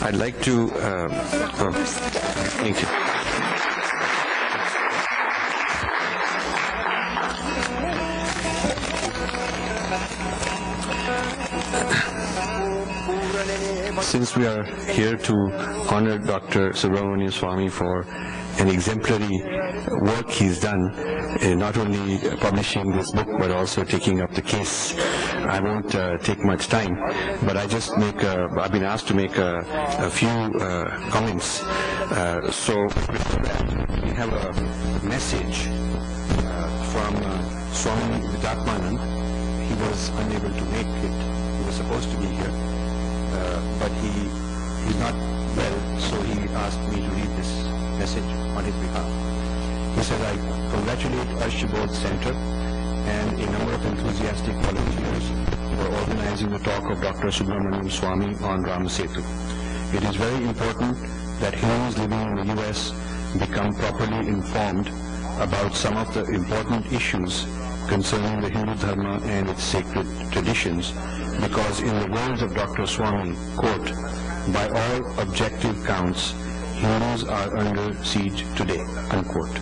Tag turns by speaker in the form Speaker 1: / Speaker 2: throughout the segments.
Speaker 1: I'd like to, thank you. Since we are here to honor Dr. Subramanian Swamy for an exemplary work he's done, not only publishing this book but also taking up the case, I won't take much time, but I've been asked to make a few comments. So before that, we have a message from Swami Vidyatmanand. He was unable to make it. He was supposed to be here, but he's not well, so he asked me to read this message on his behalf. He said, I congratulate Archibald Center and a number of enthusiastic volunteers for organizing the talk of Dr. Subramanian Swamy on Ram Setu. It is very important that Hindus living in the US become properly informed about some of the important issues concerning the Hindu Dharma and its sacred traditions, because in the words of Dr. Swamy, quote, by all objective counts, Hindus are under siege today, unquote.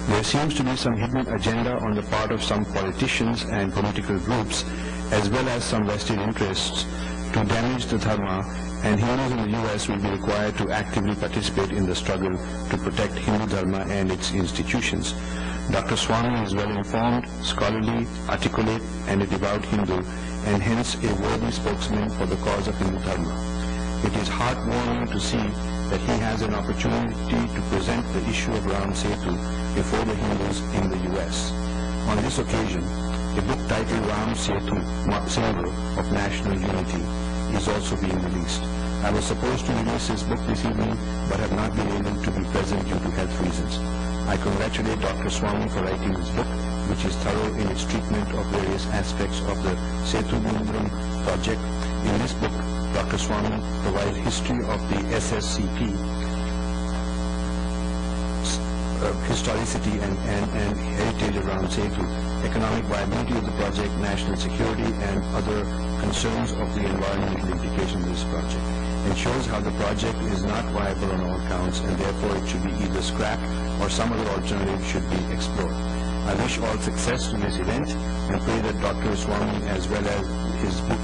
Speaker 1: There seems to be some hidden agenda on the part of some politicians and political groups, as well as some vested interests, to damage the Dharma, and Hindus in the US will be required to actively participate in the struggle to protect Hindu Dharma and its institutions. Dr. Swamy is well-informed, scholarly, articulate, and a devout Hindu, and hence a worthy spokesman for the cause of Hindu Dharma. It is heartwarming to see that he has an opportunity to present the issue of Ram Setu before the Hindus in the US. On this occasion, a book titled Ram Setu, Symbol of National Unity, is also being released. I was supposed to release this book this evening, but have not been able to be present due to health reasons. I congratulate Dr. Swamy for writing this book, which is thorough in its treatment of various aspects of the Setu Mundram project. In this book, Dr. Swamy provides history of the SSCP, historicity and heritage around Setu, economic viability of the project, national security, and other concerns of the environmental implications of this project, and shows how the project is not viable on all counts, and therefore it should be either scrapped or some other alternative should be explored. I wish all success to this event and pray that Dr. Swamy as well as his book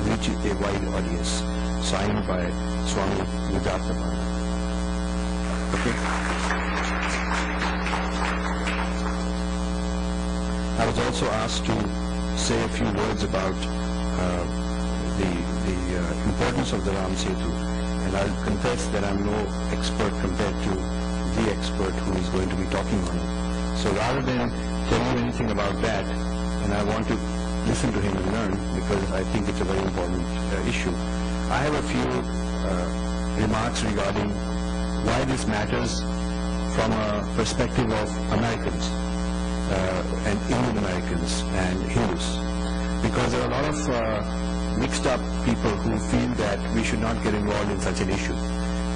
Speaker 1: reach a wide audience. Signed by Swami Vidyatmanand. Okay. I was also asked to say a few words about the importance of the Ram Setu, and I'll confess that I'm no expert compared to the expert who is going to be talking on it. So rather than tell you anything about that, and I want to listen to him and learn, because I think it's a very important issue, I have a few remarks regarding why this matters from a perspective of Americans and Indian Americans and Hindus, because there are a lot of mixed up people who feel that we should not get involved in such an issue.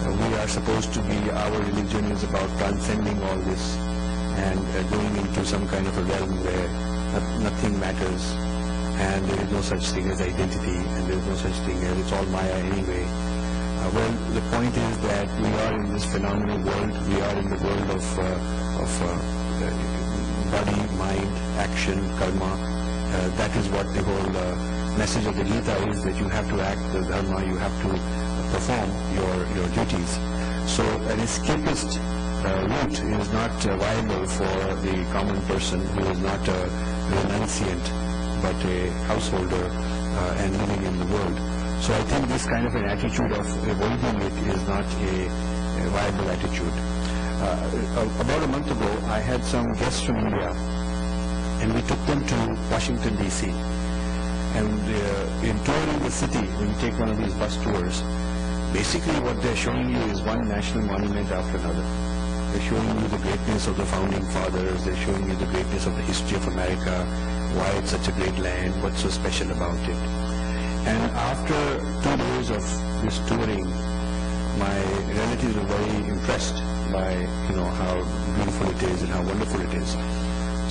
Speaker 1: We are supposed to be, our religion is about transcending all this and going into some kind of a realm where nothing matters, and there is no such thing as identity, and there is no such thing as it's all Maya anyway. Well, the point is that we are in this phenomenal world. We are in the world of body, mind, action, karma. That is what the whole message of the Gita is, that you have to act the dharma, you have to perform your duties. So an escapist route is not viable for the common person who is not a renunciant but a householder and living in the world. So I think this kind of an attitude of avoiding it is not a viable attitude. About a month ago, I had some guests from India, and we took them to Washington, D.C. And in touring the city, when you take one of these bus tours, basically what they're showing you is one national monument after another. They're showing you the greatness of the founding fathers, they're showing you the greatness of the history of America, why it's such a great land, what's so special about it. And after 2 days of this touring, my relatives were very impressed by, how beautiful it is and how wonderful it is.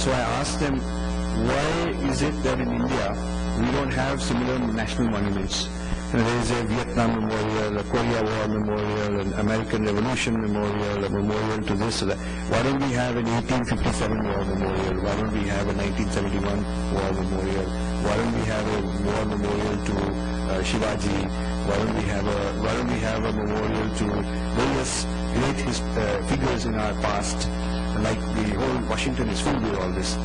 Speaker 1: So I asked them, why is it that in India we don't have similar national monuments, There is a Vietnam Memorial, a Korea War Memorial, an American Revolution Memorial, a memorial to this or that. Why don't we have an 1857 War Memorial? Why don't we have a 1971 War Memorial? Why don't we have a war memorial to Shivaji? Why don't we have a memorial to various great figures in our past? Like the whole Washington is filled with all this.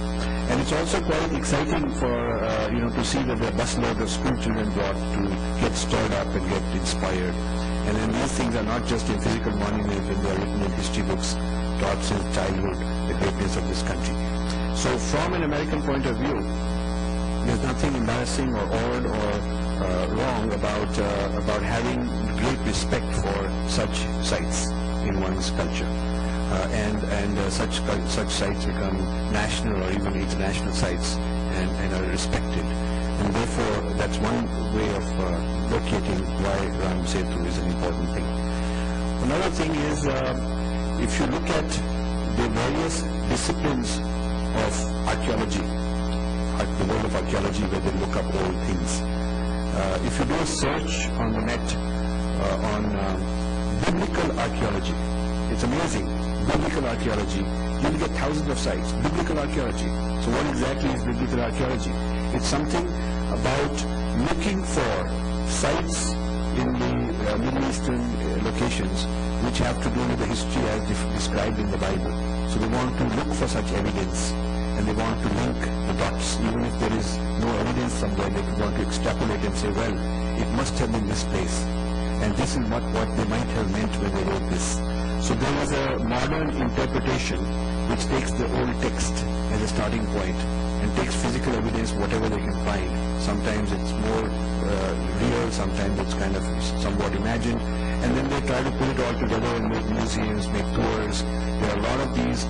Speaker 1: And it's also quite exciting for, to see that there are busloads of school children brought to get stirred up and get inspired. And then these things are not just in physical monuments, but they are written in history books, taught since childhood, the greatness of this country. So from an American point of view, there's nothing embarrassing or odd or wrong about having great respect for such sites in one's culture. Such sites become national or even international sites and are respected. And therefore, that's one way of locating why Ram Setu is an important thing. Another thing is, if you look at the various disciplines of archaeology, the world of archaeology where they look up old things, if you do a search on the net on biblical archaeology, it's amazing. Biblical archaeology, you'll get thousands of sites. Biblical archaeology. So what exactly is biblical archaeology? It's something about looking for sites in the Middle Eastern locations which have to do with the history as described in the Bible. So they want to look for such evidence and they want to link the dots. Even if there is no evidence somewhere, they want to extrapolate and say, well, it must have been this place. And this is what they might have meant when they wrote this. So there is a modern interpretation which takes the old text as a starting point and takes physical evidence, whatever they can find. Sometimes it's more real, sometimes it's kind of somewhat imagined, and then they try to put it all together and make museums, make tours. There are a lot of these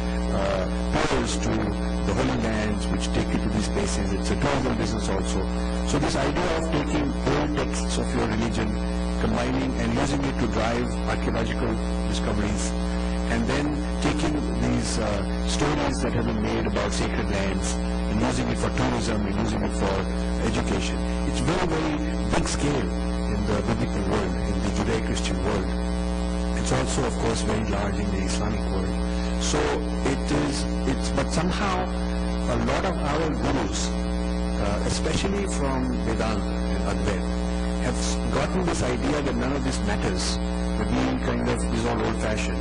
Speaker 1: tours to the Holy Lands which take you to these places. It's a tourism business also. So this idea of taking old texts of your religion, combining and using it to drive archaeological discoveries, and then taking these stories that have been made about sacred lands and using it for tourism and using it for education. It's very, very big scale in the biblical world, in the Judeo-Christian world. It's also, of course, very large in the Islamic world. So but somehow a lot of our gurus, especially from Vedanta and Advaita, have gotten this idea that none of this matters, but being kind of is all old-fashioned.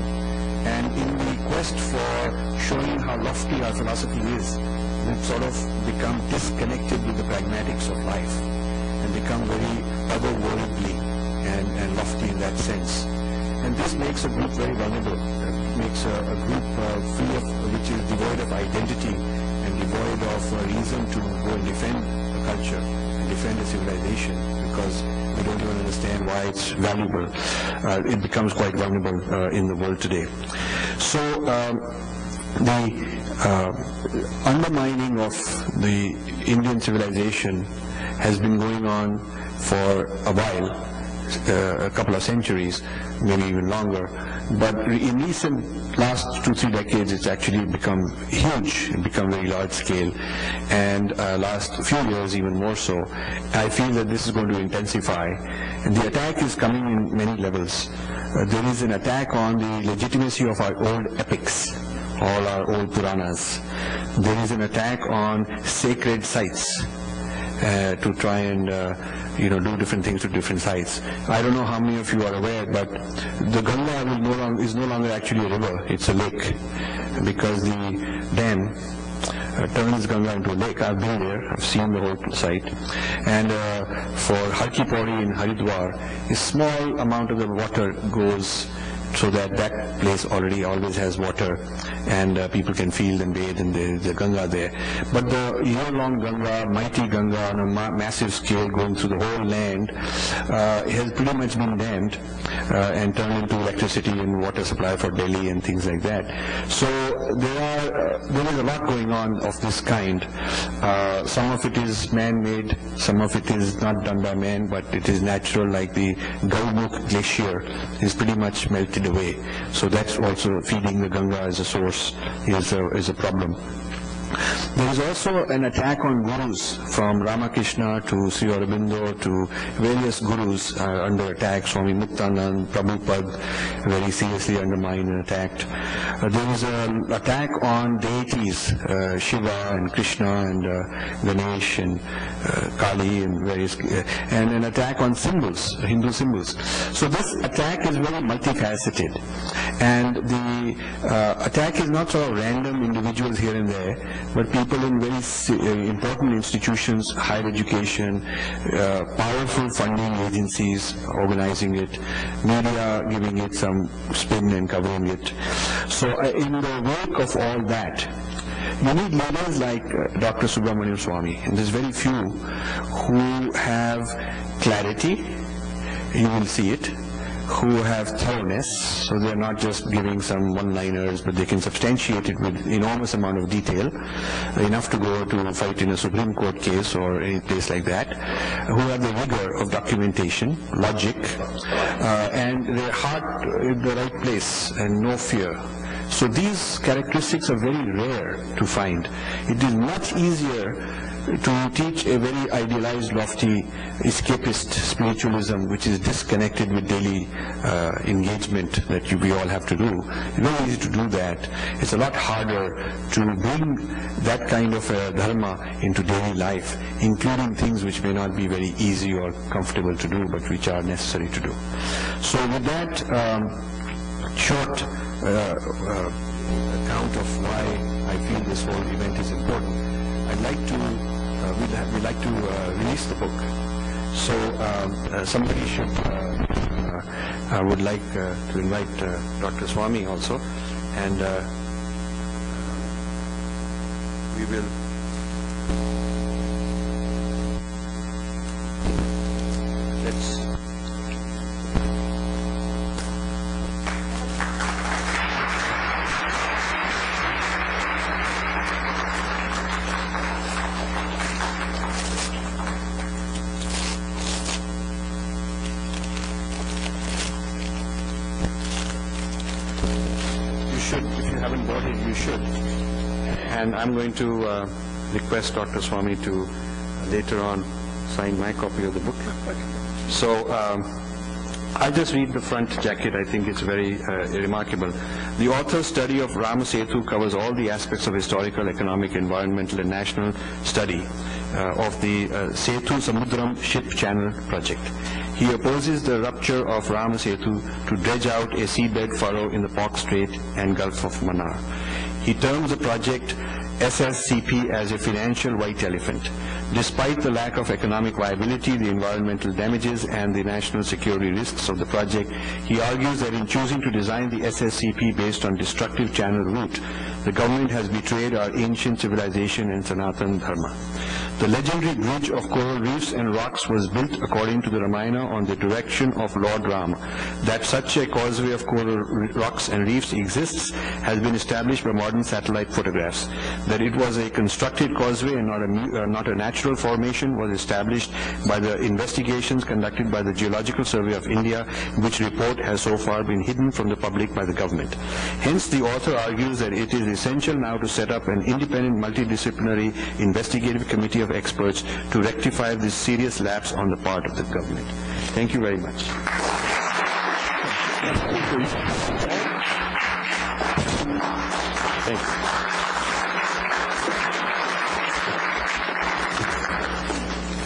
Speaker 1: And in the quest for showing how lofty our philosophy is, we've sort of become disconnected with the pragmatics of life and become very otherworldly and lofty in that sense. And this makes a group very vulnerable. It makes a group which is devoid of identity and devoid of reason to go and defend a culture and defend a civilization, because we don't even understand why it's valuable. It becomes quite vulnerable in the world today. So the undermining of the Indian civilization has been going on for a while, a couple of centuries, maybe even longer. But in recent last 2-3 decades, it's actually become huge, become very large scale, and last few years even more so. I feel that this is going to intensify, and the attack is coming in many levels. There is an attack on the legitimacy of our old epics, all our old Puranas. There is an attack on sacred sites to try and do different things to different sites. I don't know how many of you are aware, but the Ganga is no longer actually a river, it's a lake, because the dam turns Ganga into a lake. I've been there, I've seen the whole site. And for Har Ki Pauri in Haridwar, a small amount of the water goes so that place already always has water, and people can feel and bathe in the Ganga there. But the year-long Ganga, mighty Ganga on a massive scale going through the whole land, has pretty much been dammed and turned into electricity and water supply for Delhi and things like that. So there is a lot going on of this kind. Some of it is man-made, some of it is not done by man, but it is natural, like the Galmukh glacier is pretty much melted away. So that's also feeding the Ganga as a source is a problem. There is also an attack on gurus, from Ramakrishna to Sri Aurobindo to various gurus are under attack. Swami Muktanand, Prabhupada, very seriously undermined and attacked. There was an attack on deities, Shiva and Krishna and Ganesh and Kali and various, and an attack on symbols, Hindu symbols. So this attack is very multifaceted, and the attack is not sort of random individuals here and there, but people in very important institutions, higher education, powerful funding agencies organizing it, media giving it some spin and covering it. So in the wake of all that, you need leaders like Dr. Subramanian Swami, and there's very few who have clarity, you will see it, who have thoroughness, so they're not just giving some one-liners, but they can substantiate it with enormous amount of detail, enough to go to fight in a Supreme Court case or any place like that, who have the rigor of documentation, logic, and their heart in the right place, and no fear. So these characteristics are very rare to find. It is much easier to teach a very idealized, lofty, escapist spiritualism which is disconnected with daily engagement that we all have to do. It's very easy to do that. It's a lot harder to bring that kind of dharma into daily life, including things which may not be very easy or comfortable to do, but which are necessary to do. So with that short account of why I feel this whole event is important, I'd like to we'd like to release the book. So somebody should, I would like to invite Dr. Swami also, and we will and I'm going to request Dr. Swami to later on sign my copy of the book. So I'll just read the front jacket. I think it's very remarkable. The author's study of Rama Setu covers all the aspects of historical, economic, environmental, and national study of the Setu Samudram ship channel project. He opposes the rupture of Rama Setu to dredge out a seabed furrow in the Palk Strait and Gulf of Mannar. He terms the project SSCP as a financial white elephant. Despite the lack of economic viability, the environmental damages, and the national security risks of the project, he argues that in choosing to design the SSCP based on destructive channel route, the government has betrayed our ancient civilization and Sanatan Dharma. The legendary bridge of coral reefs and rocks was built according to the Ramayana on the direction of Lord Rama. That such a causeway of coral rocks and reefs exists has been established by modern satellite photographs. That it was a constructed causeway and not a natural formation was established by the investigations conducted by the Geological Survey of India, which report has so far been hidden from the public by the government. Hence, the author argues that it is essential now to set up an independent multidisciplinary investigative committee of experts to rectify this serious lapse on the part of the government. Thank you very much. Thanks.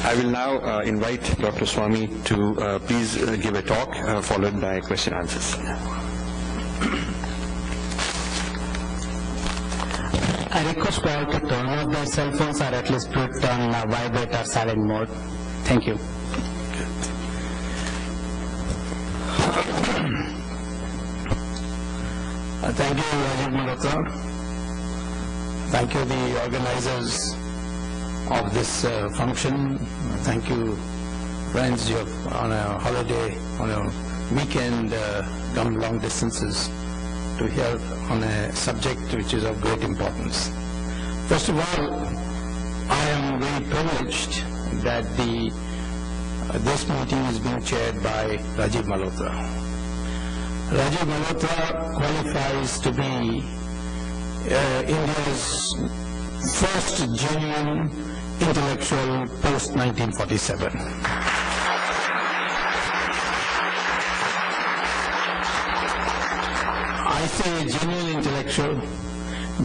Speaker 1: I will now invite Dr. Swami to please give a talk followed by question and answers.
Speaker 2: I request all to turn off their cell phones or at least put on vibrate or silent mode. Thank you.
Speaker 3: Thank you, Rajiv Malhotra. Thank you, the organizers of this function. Thank you, friends. You're on a holiday, on a weekend, come long distances to hear on a subject which is of great importance. First of all, I am very privileged that this meeting is being chaired by Rajiv Malhotra. Rajiv Malhotra qualifies to be India's first genuine intellectual post-1947. I say genuine intellectual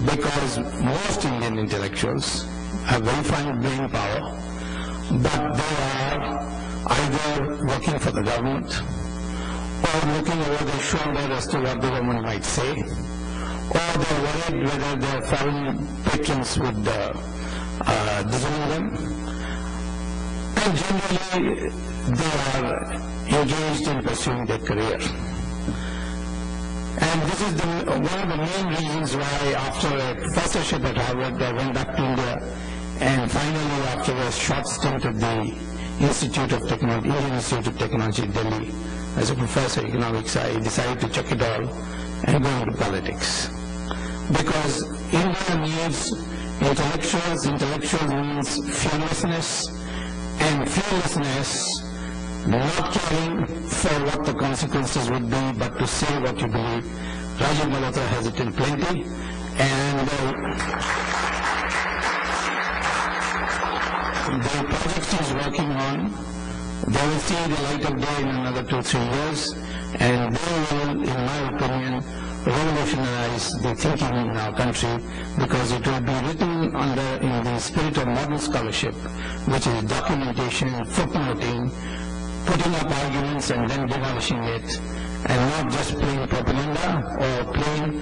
Speaker 3: because most Indian intellectuals have very fine brain power, but they are either working for the government or looking over their shoulder as to what the government might say, or they're worried whether their foreign patrons would disown them. And generally, they are engaged in pursuing their career. And this is one of the main reasons why after a professorship at Harvard, I went back to India, and finally after a short stint at the Indian Institute of Technology, Delhi, as a professor of economics, I decided to check it all and go into politics. Because India needs intellectuals. Intellectual means fearlessness, and fearlessness, not caring for what the consequences would be, but to say what you believe. Rajiv Malhotra has it in plenty, and the project he's working on, they will see the light of day in another 2-3 years, and they will, in my opinion, revolutionize the thinking in our country, because it will be written in the spirit of modern scholarship, which is documentation, footnoting, putting up arguments and then demolishing it, and not just plain propaganda or plain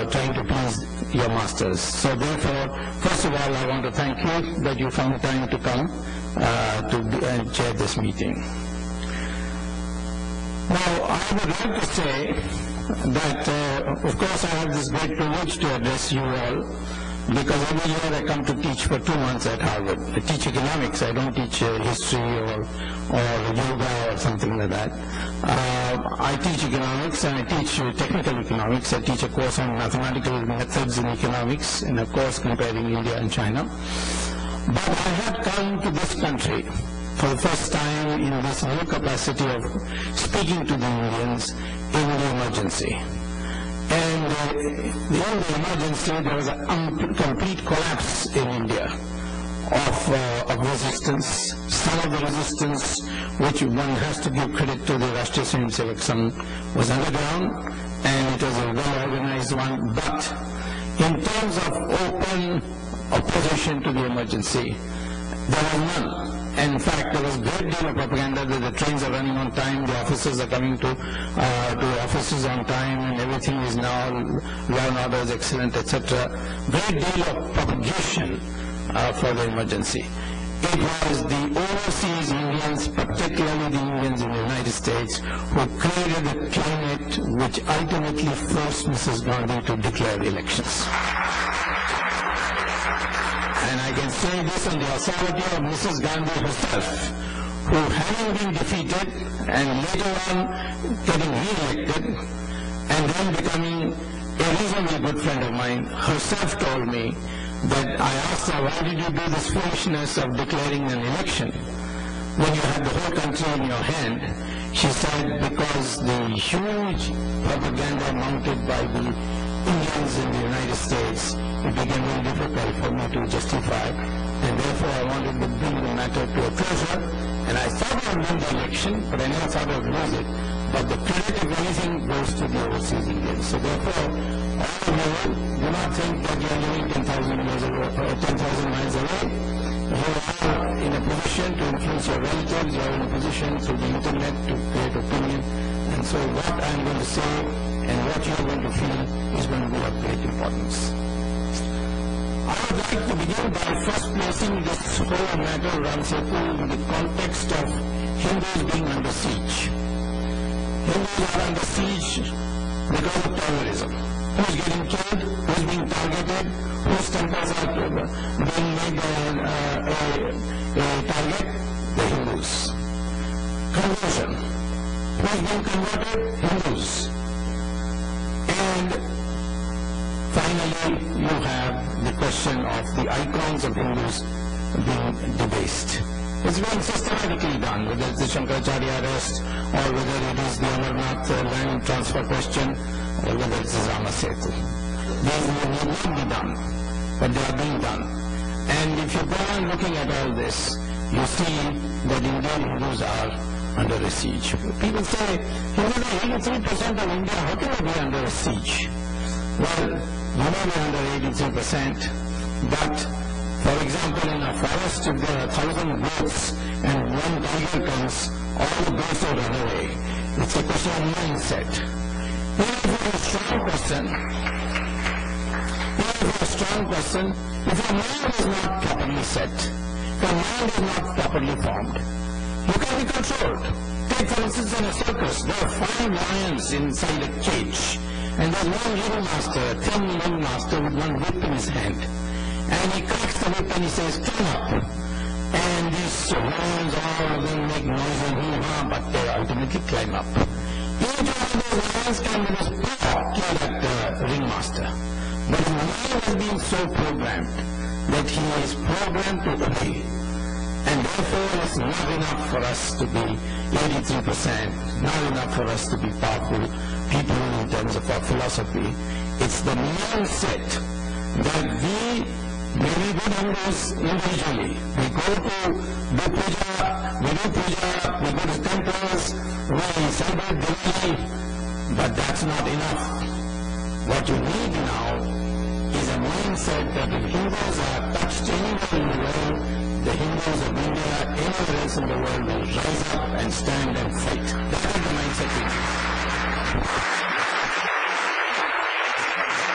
Speaker 3: trying to please your masters. So therefore, first of all, I want to thank you that you found time to come and chair this meeting. Now, I would like to say that, of course, I have this great privilege to address you all, because every year I come to teach for 2 months at Harvard. I teach economics. I don't teach history or yoga or something like that. I teach economics, and I teach technical economics. I teach a course on mathematical methods in economics, and a course comparing India and China. But I had come to this country for the first time in this new capacity of speaking to the Indians in the emergency. And in the emergency, there was a complete collapse in India of resistance. Some of the resistance, which one has to give credit to the Rashtriya Swayamsevak Sangh, was underground, and it was a well-organized one. But in terms of open opposition to the emergency, there was none. And in fact, there was a great deal of propaganda that the trains are running on time, the officers are coming to offices on time, and everything is now, law and order is excellent, etc. Great deal of propagation for the emergency. It was the overseas Indians, particularly the Indians in the United States, who created a climate which ultimately forced Mrs. Gandhi to declare the elections. And I can say this on the authority of Mrs. Gandhi herself, who, having been defeated and later on getting re-elected and then becoming a reasonably good friend of mine, herself told me that I asked her, why did you do this foolishness of declaring an election when you had the whole country in your hand? She said, because the huge propaganda mounted by the Indians in the United States, it became very difficult for me to justify, and therefore I wanted to bring the matter to a closure, and I thought I would win the election, but I never thought I would lose it. But the credit, if anything, goes to the overseas Indians. So therefore, all of you, do not think that you are living 10,000 miles away. You are in a position to influence your relatives, you are in a position through the internet to create opinion, and so what I am going to say and what you are going to feel is going to be of great importance. I would like to begin by first placing this whole matter, Ram Setu, in the context of Hindus being under siege. Hindus are under siege because of terrorism. Who's getting killed? Who's being targeted? Whose temples are being made a target? The Hindus. Conversion. Who's being converted? Hindus. And finally, you have the question of the icons of Hindus being debased. It's been systematically done, whether it's the Shankaracharya arrest, or whether it is the Amarnath land transfer question, or whether it's the Rama Setu. These need not be done. but they are being done. And if you go on looking at all this, you see that Indian Hindus are under a siege. People say, 83% of India, how can it be under a siege? Well, you may be under 83%, but for example, in a forest, if there are 1,000 goats and one tiger comes, all the goats will run away. It's a question of mindset. Even if you're a strong person, if your mind is not properly set, if your mind is not properly formed, you can be controlled. Take for instance in a circus, there are 5 lions inside a cage, and there's one little master, a thin little master with one whip in his hand. And he cracks the whip and he says, "Climb up." And these lions, all of them make noise and hoo-ha, but they ultimately climb up. Each one of those lions can with his paw kill that ringmaster. But his mind has been so programmed that he is programmed to obey. And therefore it's not enough for us to be 83%, not enough for us to be powerful people in terms of our philosophy. It's the mindset that we do Hindus individually. We go to do puja, we go to temples, we celebrate Diwali, but that's not enough. What you need now is a mindset that if Hindus are touched anywhere in the world, the Hindus of India, anywhere else in the world will rise up and stand and fight. That is the mindset we need.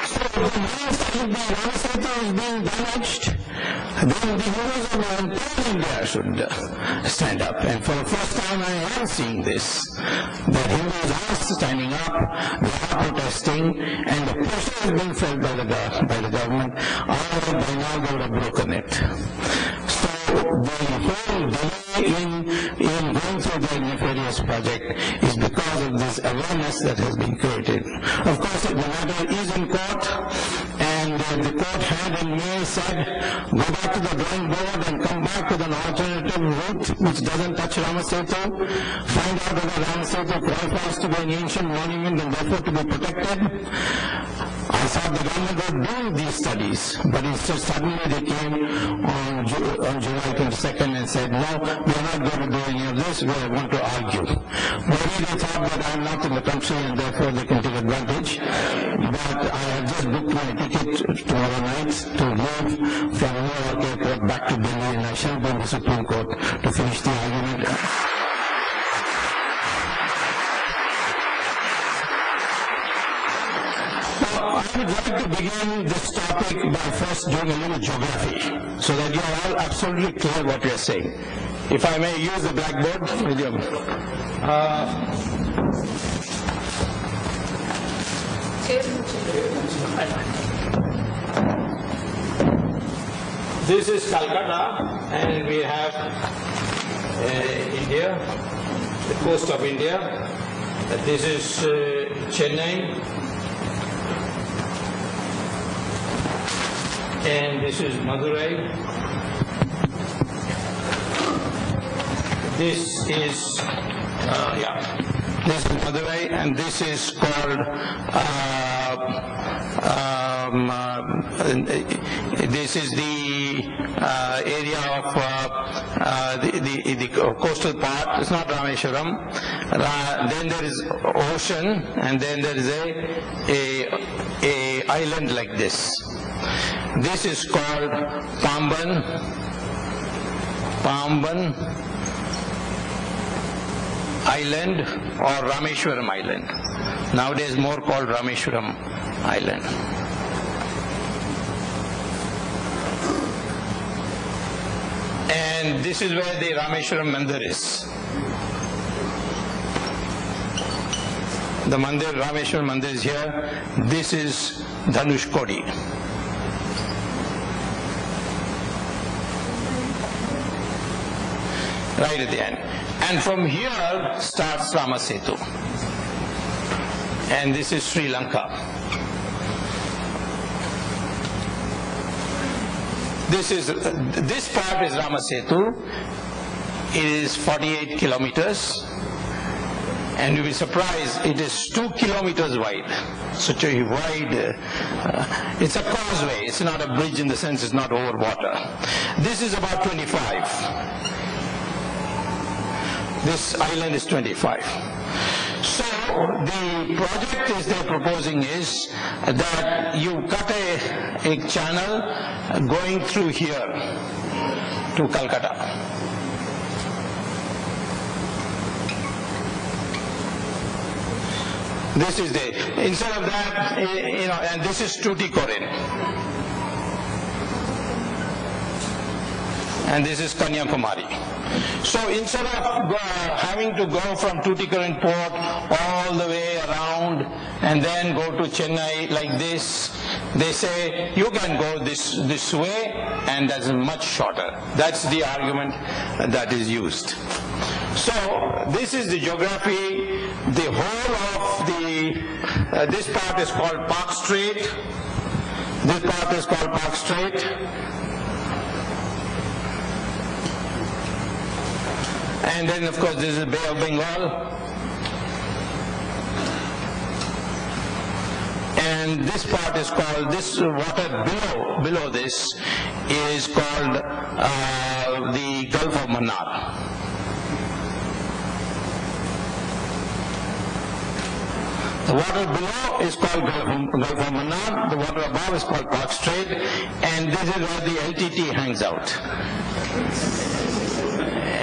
Speaker 3: So the mindset of the Ramasetu is being damaged, then the Hindus of entire India should stand up. And for the first time I am seeing this, that Hindus are standing up, they are protesting, and the pressure is being felt by the government. Otherwise by now they would have broken it. So the whole delay in going through the nefarious project is because of this awareness that has been created. Of course, the matter is in court, and the court had in May said, go back to the drawing board and come back with an alternative route which doesn't touch Ramasetu, find out whether Ramasetu qualifies to be an ancient monument and therefore to be protected. I thought the government would do these studies, but instead suddenly they came on July 22nd and said, no, we are not going to do any of this, we are going to argue. Maybe they thought that I am not in the country and therefore they can take advantage, but I have just booked my ticket tomorrow night to move from New York Airport back to Delhi, and I shall go to the Supreme Court to finish the argument. I would like to begin this topic by first doing a little geography, so that you are all absolutely clear what we are saying. If I may use the blackboard with you. This is Calcutta, and we have India, the coast of India. This is Chennai. And this is Madurai. This is this is Madurai, and this is called this is the area of the coastal part. It's not Rameshwaram. Then there is ocean, and then there is a island like this. This is called Pamban Island or Rameshwaram Island. Nowadays more called Rameshwaram Island. And this is where the Rameshwaram Mandir is. The Mandir, Rameshwaram Mandir is here. This is Dhanushkodi. Right at the end. And from here starts Ramasetu. And this is Sri Lanka. This part is Ramasetu. It is 48 kilometers. And you'll be surprised, it is 2 kilometers wide. Such a wide, it's a causeway. It's not a bridge in the sense it's not over water. This is about 25. This island is 25. So the project is they're proposing is that you cut a channel going through here to Calcutta. This is instead of that, and this is Tuticorin. And this is Kanyakumari. So instead of having to go from Tuticorin port all the way around and then go to Chennai like this, they say you can go this way and that's much shorter. That's the argument that is used. So this is the geography. The whole of this part is called Park Strait. This part is called Park Strait. And then, of course, this is Bay of Bengal. And this part is called, this water below this is called the Gulf of Mannar. The water below is called Gulf of Mannar, the water above is called Park Strait, and this is where the LTT hangs out.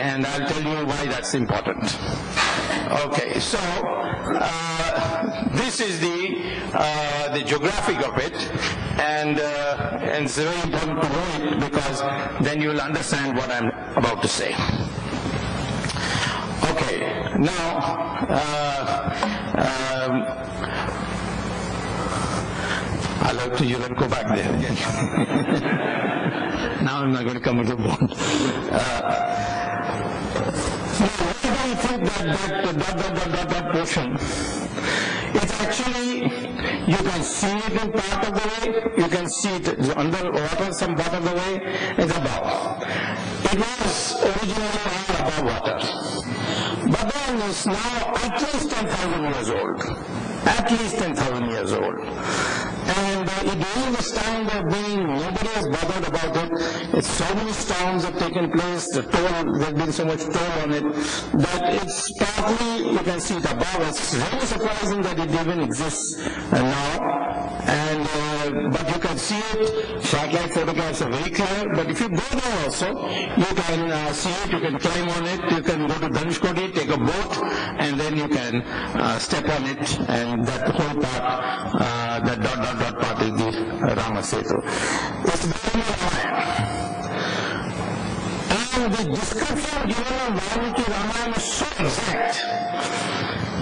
Speaker 3: And I'll tell you why that's important. Okay, so this is the geographic of it, and it's very important to know it because then you'll understand what I'm about to say. Okay, now I'll have to go back there again. Now I'm not going to come into bond. Why do you think that portion? It's actually, you can see it in part of the way, you can see it underwater some part of the way, it's above. It was originally all above water. But then it's now at least 10,000 years old. At least 10,000 years old. And during this time nobody has bothered about it. It's so many storms have taken place, there's been so much toll on it, that it's partly, you can see it above. It's really surprising that it even exists now. And but you can see it, satellite photographs are very clear, but if you go there also, you can see it, you can climb on it, you can go to Dhanushkodi, take a boat, and then you can step on it, and that whole part, that dot part is the Rama Setu. It's very Ramayana. And the description given in Valmiki Ramayana is so exact.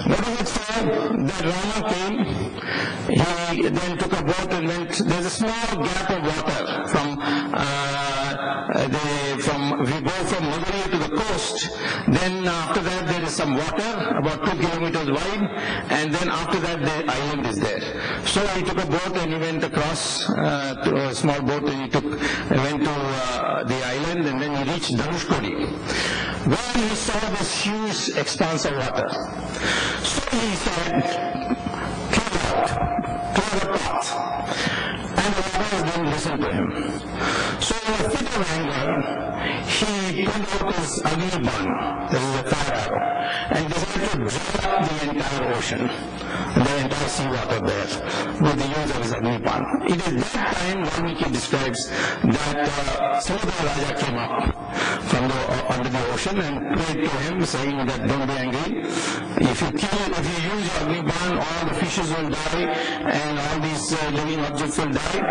Speaker 3: What does it say? That Rama came, he then took a boat and went, there's a small gap of water we go from Madurai to the coast, then after that there is some water, about 2 kilometers wide, and then after that the island is there. So he took a boat and he went across to a small boat and he went to the island, and then he reached Dhanushkodi, where he saw this huge expanse of water. So he said, clear the path. And the water didn't listen to him. So in a fit of anger, he pulled out his Agniban, this is a fire arrow, and decided to drain up the entire ocean, the entire seawater there, with the use of his Agniban. It is that time Valmiki describes that Samudra Raja came up from under the ocean and prayed to him, saying that don't be angry. If you use your Agniban, all the fishes will die, and all these living objects will die,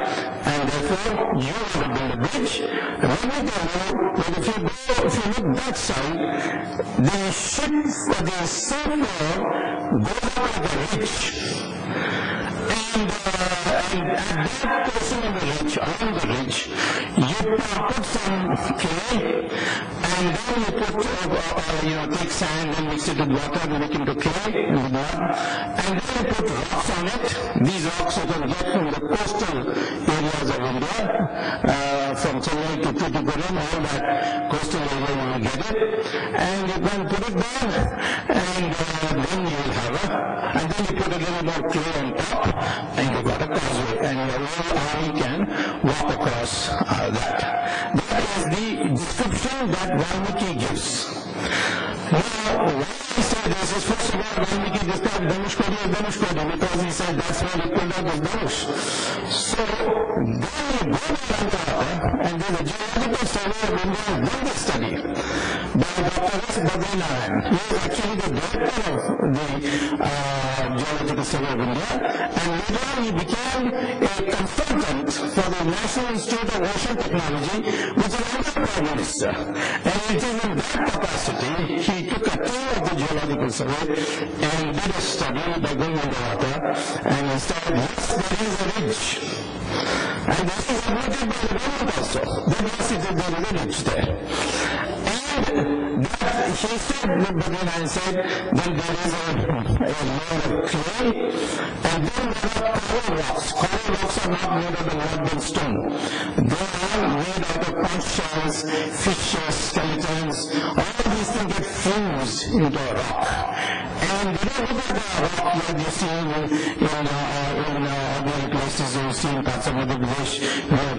Speaker 3: and therefore you have to build a bridge. And let me tell you, that if you look that side, the seafloor goes up like a ridge. And
Speaker 2: And at that portion of the ridge, along the ridge, you put some clay, and then you put, take sand and mix it with water and make it into clay and mud, and then you put rocks on it. These rocks you can get from the coastal areas of India, from Chennai to Tuticorin, all that coastal area you will get it, and you can put it there, and then you will have and then you put a little more clay on top, and you got a causeway, and your whole army can walk across that. That is the description that Valmiki gives. Now, why he said this is, first of all, Valmiki described Dhanushkodi as Dhanushkodi, because he said that's where he pulled out his Dhanush. So, then you go to Lanka, and there's a geological survey of India has done this study by Dr. S. Badrinaran. He is actually the director of the Geological Survey of India, and later on he became a consultant for the National Institute of Ocean Technology, which is under the Prime Minister. And it is in that capacity he took a tour of the Geological Survey and did a study by going underwater, and he said, yes, there is a ridge. And this is admitted by the government also. They said that there is a ridge there. And that he said, Badrinaran said, then there is a layer of clay, and then there are coral rocks. Coral rocks are not made out of mud and stone. They are made out of conch shells, fishes, skeletons. All these things get fused into a rock. And you don't look at the rock like you see in ordinary places, you see in parts of Madhya Pradesh,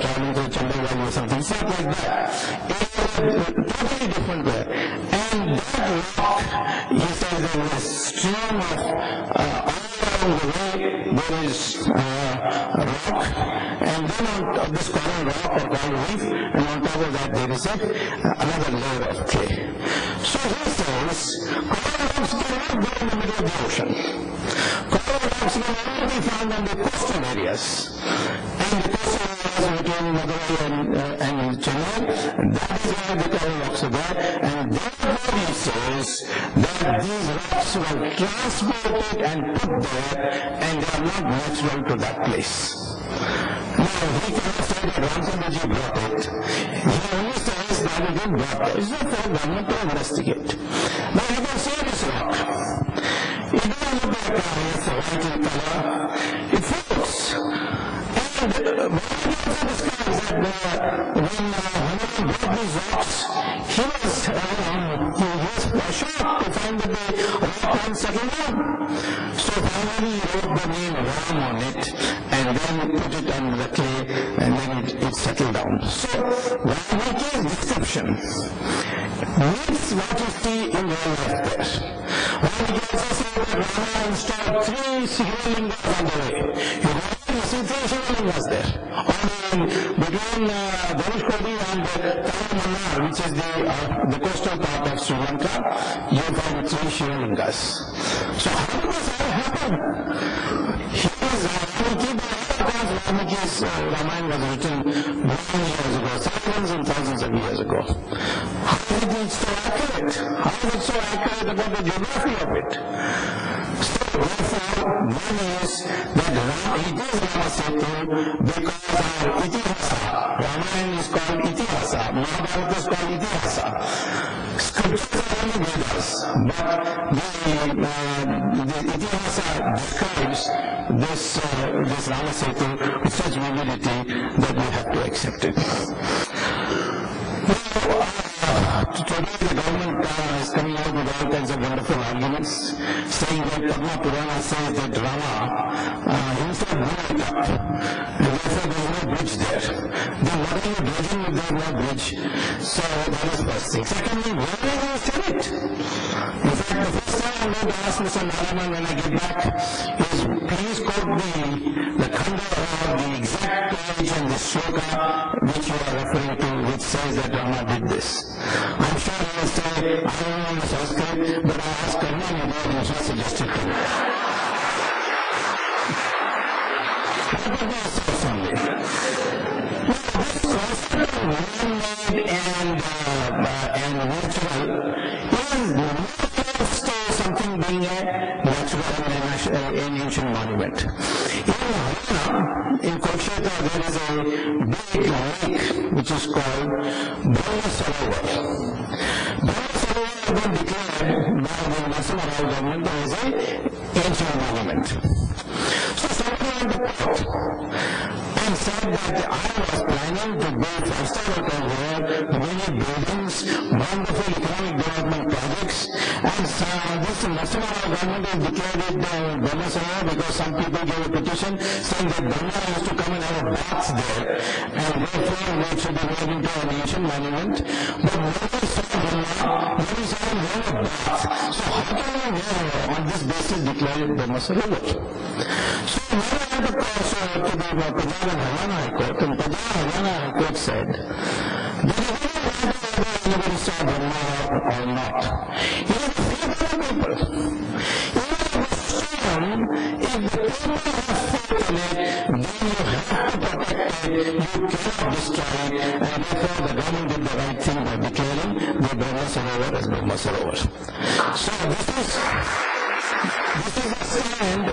Speaker 2: traveling to Chandra Valley or something. It's not like that. It's totally different there. And that rock, he says, there is a stream of all along the way, there is a rock, and then on this coral rock or coral reef, and on top of that there is another layer of clay. So he says, coral rocks cannot go in the middle of the ocean. Coral rocks can only be found on the coastal areas. And the coastal areas between Madurai and Chennai, that is where the coral rocks are there, and therefore he says that these rocks were transported and put there, and they are not natural to that place. Now, he cannot say that Ramchandraji brought it. He only says that he didn't brought it. It's not for the government to investigate. Now, you can see this rock. It doesn't look like it's white in color. It floats. And what he also describes that when Hanuman brought these rocks, he was shocked to find that the rock hadn't settled down. So finally he wrote the name Ram on it, and then put it on the clay, and then it settled down. So Valmiki's description meets what you see in real life there. Valmiki also said that Rama installed 3 Shivalingas on the way. You see 3 Shivalingas there. Between Dhanushkodi and Kalamannar, which is the coastal part of Sri Lanka, you find 3 Shivalingas. So how did this all happen? Valmiki's Ramayana was written many years ago, thousands and thousands of years ago. How is it so accurate? How is it so accurate about the geography of it? So therefore, one is that it is Rama Setu because our Itihasa, Ramayana is called Itihasa, Mahabharata is called Itihasa. Scriptures are only Vedas, but the Itihasa describes this Rama Setu with such validity that we have to accept it. Today the government is coming out with all kinds of wonderful arguments, saying that Padma Purana says that Rama himself blew it up, and therefore there is no bridge there. Then what are you dredging if there is no bridge? So that is first thing. Secondly, where have you said it? In fact, the first time I'm going to ask Mr. Naraman when I get back is please quote the khanda or the exact page and the shloka which you are referring to, which says that Rama did this. I'm sure he will say, I don't know in Sanskrit, but I asked Karna and he suggested to me. What did he say from me? This concept of man-made and natural is not something being a natural and an ancient monument. It in Kurukshetra there is a big lake which is called Brahma Sarovar. Brahma Sarovar has been declared by the Narasimha Rao government as an ancient monument. So somebody went to court and said that I was planning to build five-star hotel here, many buildings, wonderful economic development projects, and this Narasimha Rao government has declared it Brahma Sarovar because some people gave a petition saying that Brahma used to come and have a bath there, and therefore it should be made into an ancient monument. But nobody saw Brahma, nobody saw him have a bath. So how can we on this basis declare it Brahma Sarovar? So we had to cross over to the Punjab and Haryana High Court, and Punjab and Haryana High Court said that it doesn't matter whether anybody saw Brahma or not. Even people, if the people have faith in it, then you have to protect it, you cannot destroy it, and therefore the government did the right thing by declaring the Brahma Sarovar as Brahma Sarovar. So this is a stand.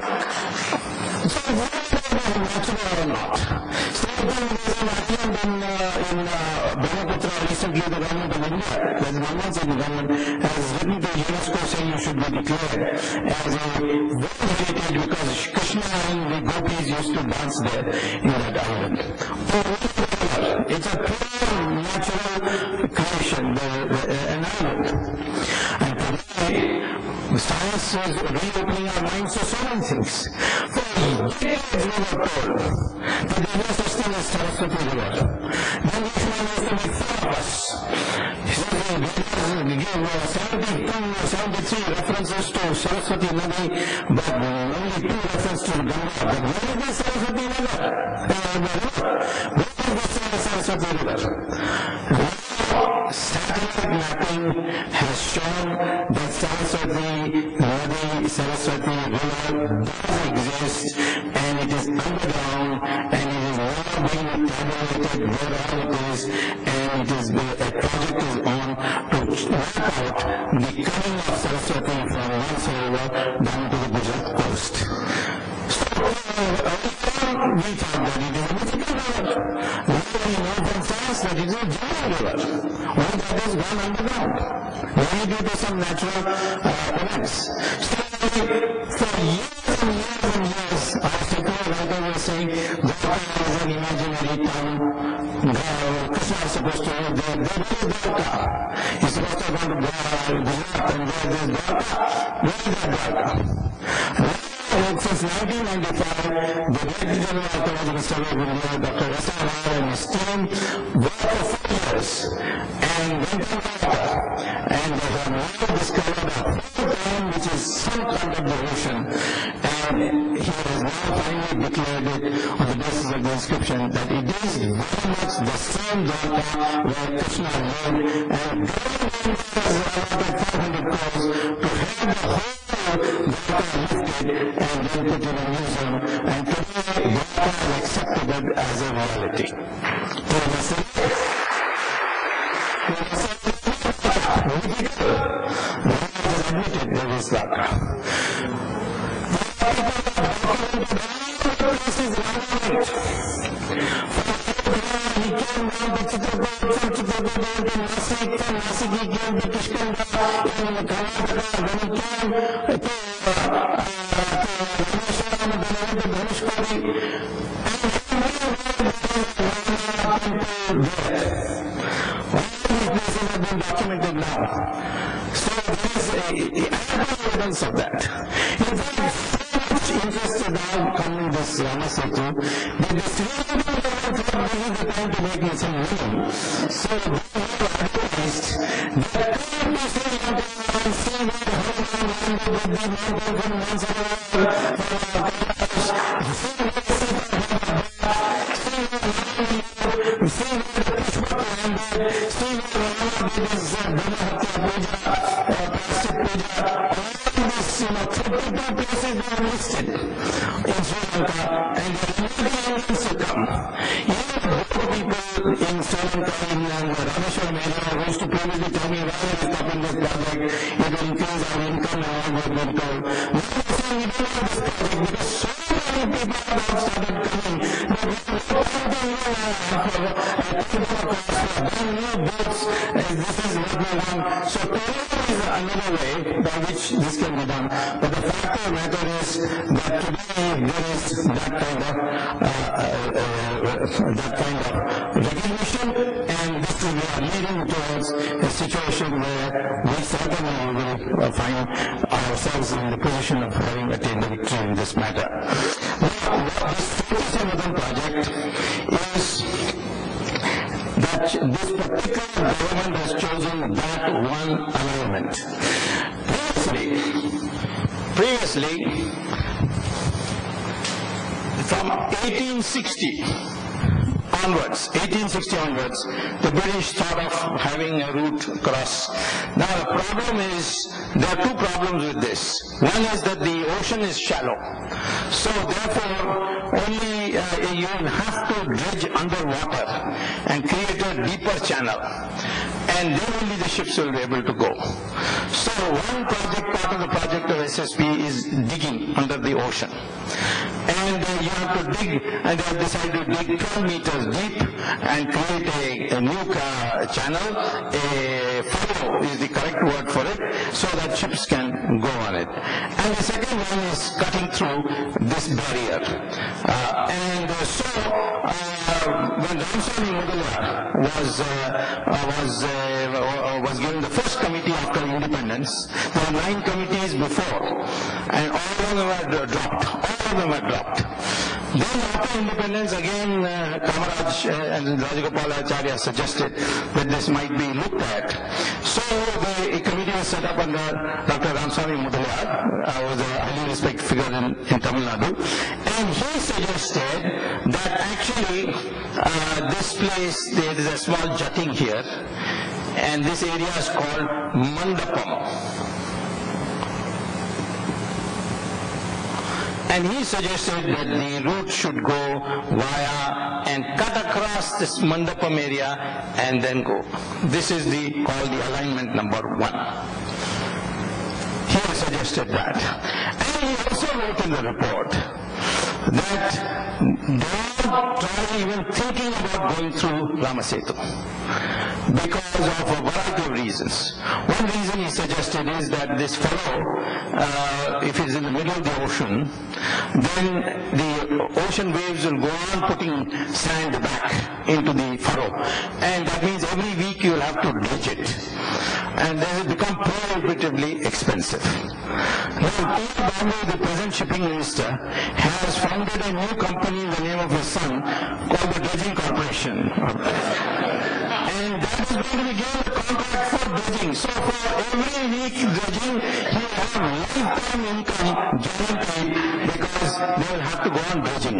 Speaker 2: So whether natural or not. Same thing is in Brahmaputra recently, the government of India, as Manmohan Singh government, has written to UNESCO saying you should be declared as a world heritage because Krishna and the gopis used to dance there in that island. It's a pure natural creation, an island. And today, science is reopening our minds to so many things. For decades we were told that there is no such thing as Saraswati River. Then Krishna used to be four of us. He says, we give 73 references to Saraswati Nadi, but only 2 references to Ganga. But where is the Saraswati River? Where is the Saraswati River? Satellite mapping has shown that Saraswati Nadi, Saraswati River does exist, and it is underground, and it is now being tabulated where all it is, and it is a project is on to map out the coming of Saraswati from one Sarovar down to the Gujarat coast. So we thought that it is a mythical river. We know from science that it is a genuine river. Only that has gone underground, only due to some natural events. So for years and years and years, our secular writer was saying Dwarka is an imaginary town. Krishna is supposed to live there. There is Dwarka. He's supposed to go to Gujarat, and there is Dwarka. Where is that Dwarka? Since 1995, the Director General of Archaeological Survey of India, Dr. S.R. Rao and his team worked for 4 years and went to Dwarka, and they have now discovered a whole town which is sunk under the ocean, and he has now finally declared it on the basis of the inscription that it is very much the same Dwarka where Krishna lived, and government has allotted 500 crores to have the whole Dwarka lifted and then put in a museum, and today Dwarka is accepted as a reality. Admitted there is Dwarka. He came down to Chitrakoot, from Chitrakoot down to Nasik, from Nasik he came to Kishkinda in Karnataka, then he came to Rameshwaram, then he went to Dhanushkodi, and all these places have been documented now. So there is ample evidence of that. In fact, so much interest now coming this Rama Setu, that the Sri Lankan government thought this is the time to make some money. So they have advertised that come to Sri Lanka and see what the whole land with the mountains and places are listed in Sri Lanka, and the Indians will come. people in Sri Lanka, in the Rameshwaram area, who used to previously tell me, why are you stopping this project? It will increase our income and all what we're told. Now they're saying we don't have this project because so many people have now started coming. But we have no point in new boats. This is what we want. So tourism is another way by which this can be done. But the fact of the matter is that today there is that kind of recognition, and this is leading towards a situation where we certainly will find ourselves in the position of having attained a victory in this matter. Now, this 47th project is that this particular government has chosen that one alignment. Previously, from 1860 onwards, the British thought of having a route across. Now the problem is, there are two problems with this. One is that the ocean is shallow. So therefore, only you will have to dredge underwater and create a deeper channel. And then only the ships will be able to go. So one project, part of the project of SSP is digging under the ocean. And you have to dig, and they have decided to dig 12 meters deep and create a new channel. A furrow is the correct word for it, so that ships can go on it. And the second one is cutting through this barrier. When Ramswamy Mudaliar was given the first committee after independence, there were 9 committees before, and all of them were dropped. Then after independence, again, Kamaraj and Rajagopalacharya suggested that this might be looked at. So a committee was set up under Dr. Ramswamy Mudaliar, who was a highly respected figure in Tamil Nadu, and he suggested that actually this place, there is a small jutting here, and this area is called Mandapam. And he suggested that the route should go via and cut across this Mandapam area and then go. This is called the alignment number 1. He suggested that. And he also wrote in the report that don't try even thinking about going through Ramasetu because of a variety of reasons. One reason he suggested is that this furrow, if it's in the middle of the ocean, then the ocean waves will go on putting sand back into the furrow. And that means every week you will have to dredge it. And then it becomes prohibitively expensive. Now, T. Bombay, the present shipping minister, has founded a new company in the name of his son called the Dredging Corporation. And that is going to be given a contract for dredging. So for every week dredging, he will have lifetime income guaranteed because they will have to go on dredging.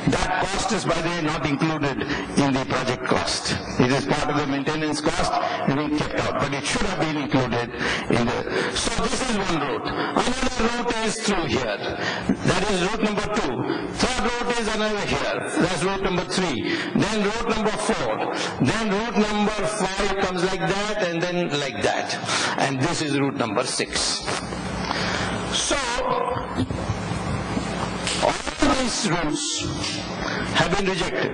Speaker 2: That cost is, by the way, not included in the project cost. It is part of the maintenance cost and being kept out, but it should have been included in the... So this is one route. Another route is through here. That is route number 2. Third route is another here. That's route number 3. Then route number 4. Then route number 5 comes like that and then like that. And this is route number 6. So, all these routes have been rejected.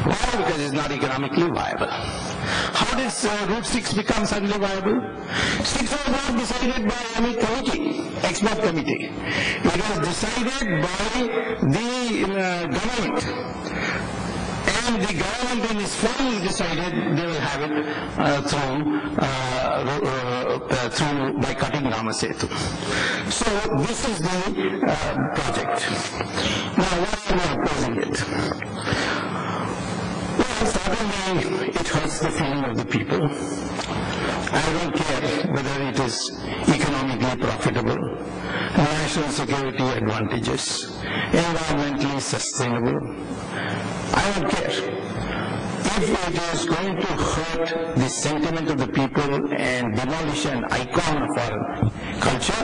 Speaker 2: Why? Because it's not economically viable. How did Route 6 become suddenly viable? 6 was not decided by any committee, expert committee. It was decided by the government. And the government in its form decided they will have it through by cutting Ramasetu. So this is the project. Now why am I opposing it? Well, certainly it hurts the feeling of the people. I don't care whether it is economically profitable, national security advantages, environmentally sustainable. I don't care. if it is going to hurt the sentiment of the people and demolish an icon of our culture,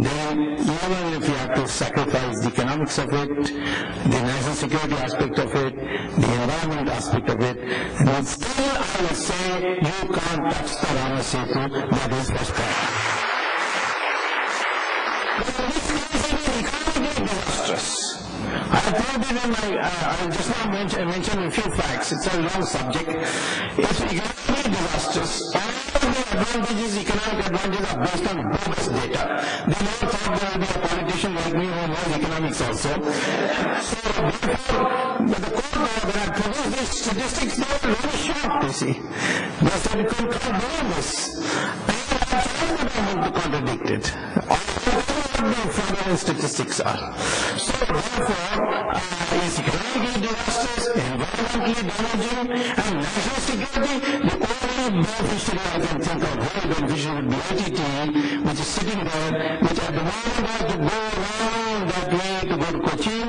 Speaker 2: then even if you have to sacrifice the economics of it, the national security aspect of it, the environment aspect of it, then still I will say you can't touch the Rama Setu. That is first point. Disastrous. I told you that I just now mention a few facts. It's a long subject. It's economically disastrous. All the advantages, economic advantages are based on bogus data. They never thought there would be a politician like me who knows economics also. So therefore, the court that had produced these statistics, they were really shocked, you see. They said you can't believe this. And I tried the government to contradict it. The fraudulent statistics are. So therefore, is economically disastrous, environmentally damaging, and national security, the only beneficiary I can think of, very beneficiary would be ITT, which is sitting there, which at the moment has to go around that way to go to Cochin,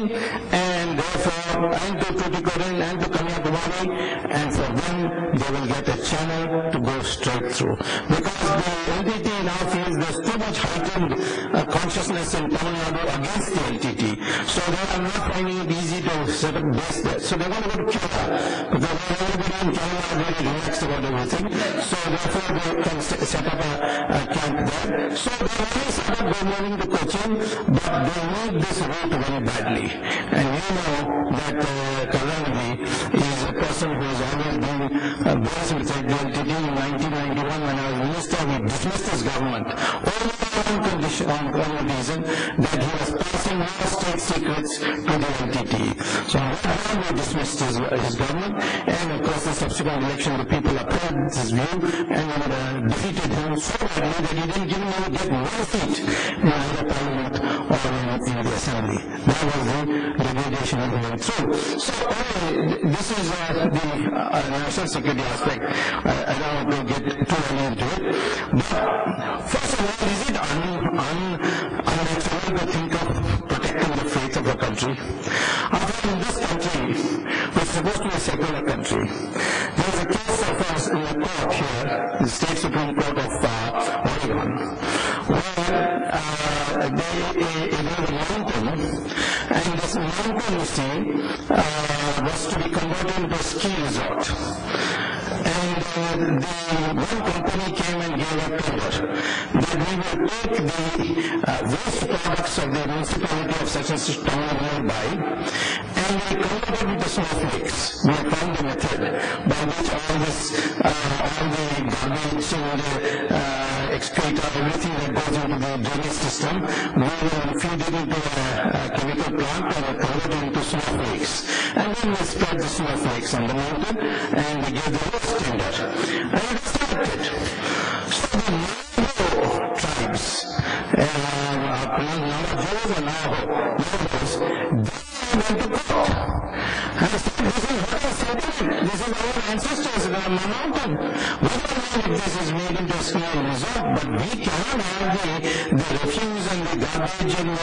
Speaker 2: and therefore, and to Tuticorin, and to Kanyakumari, and for them, they will get a channel to go straight through. Because the LTT now feels there's too much heightened consciousness in Tamil Nadu against the LTT. So they are not finding it easy to set up base there. So they want to go to Kerala, because everybody in Kerala are very relaxed about everything. So therefore they can set up a camp there. So they only set up, they're moving to Cochin, but they need this route very badly. And you know that Karunanidhi is a person who has always been blessed with the LTT. In 1991, when I was minister, we dismissed his government. Only one condition, on one reason, that he was passing more state secrets to the LTT. So on that time we dismissed his government, and of course the subsequent election the people approved his view and defeated him so badly that he didn't even get one seat in either parliament or in the assembly. That was the degradation he went through. So this is the national security aspect. I don't want to get too early into it. But first of all, is it unnatural to think of protecting the faith of a country? After in this country, which is supposed to be a secular country, there is a case of us in the court here, the State Supreme Court of Oregon, where they were a mountain, and this mountain, you see, was to be converted into a ski resort. And the one company came and gave a tender that we will take the waste products of the municipality of such and such town nearby, and we convert it into snowflakes. We have found the method by which all the garbage and excreta, everything that goes into the drainage system, we will feed it into a chemical plant and convert it into snowflakes. And then we spread the snowflakes on the mountain, and we give the waste tender. And it started. So the Navajo tribes, Navajos and Navajos, they went to court. And they said, this is what I said, this is our ancestors in the mountain. We don't know if this is made into a ski resort, but we cannot have the refuse and the garbage and the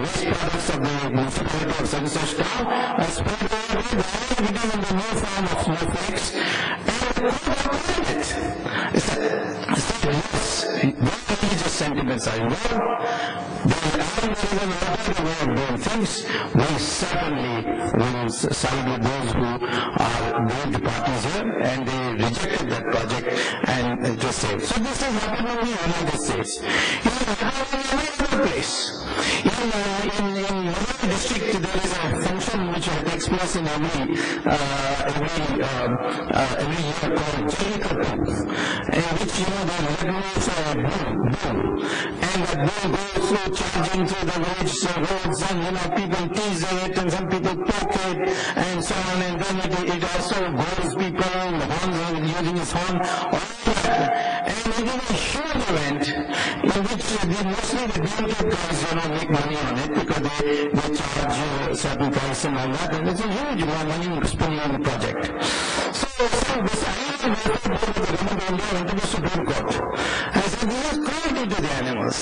Speaker 2: waste products of the municipality of such and such town spread over it in the new form of snowflakes. Very religious sentiments are involved. There are another way of doing things. We certainly will side with those who are doing the parties here, and they rejected that project and it was saved. So this is happening in the United States. It is happening in every other place. In Mumbai district, there is a function which takes place in every year called Jallikattu, in which they regulate boom, and that boom goes through charging through the roads, and people tease it, and some people poke it, and so on, and then it also goes people, the horns using his horn, all that. And it is a huge event in which mostly the blanket guys make money on it because they charge a certain price and all that, and it's a huge money spending project. So this animal welfare board of the government of India went to the Supreme Court and said, this is cruelty to the animals,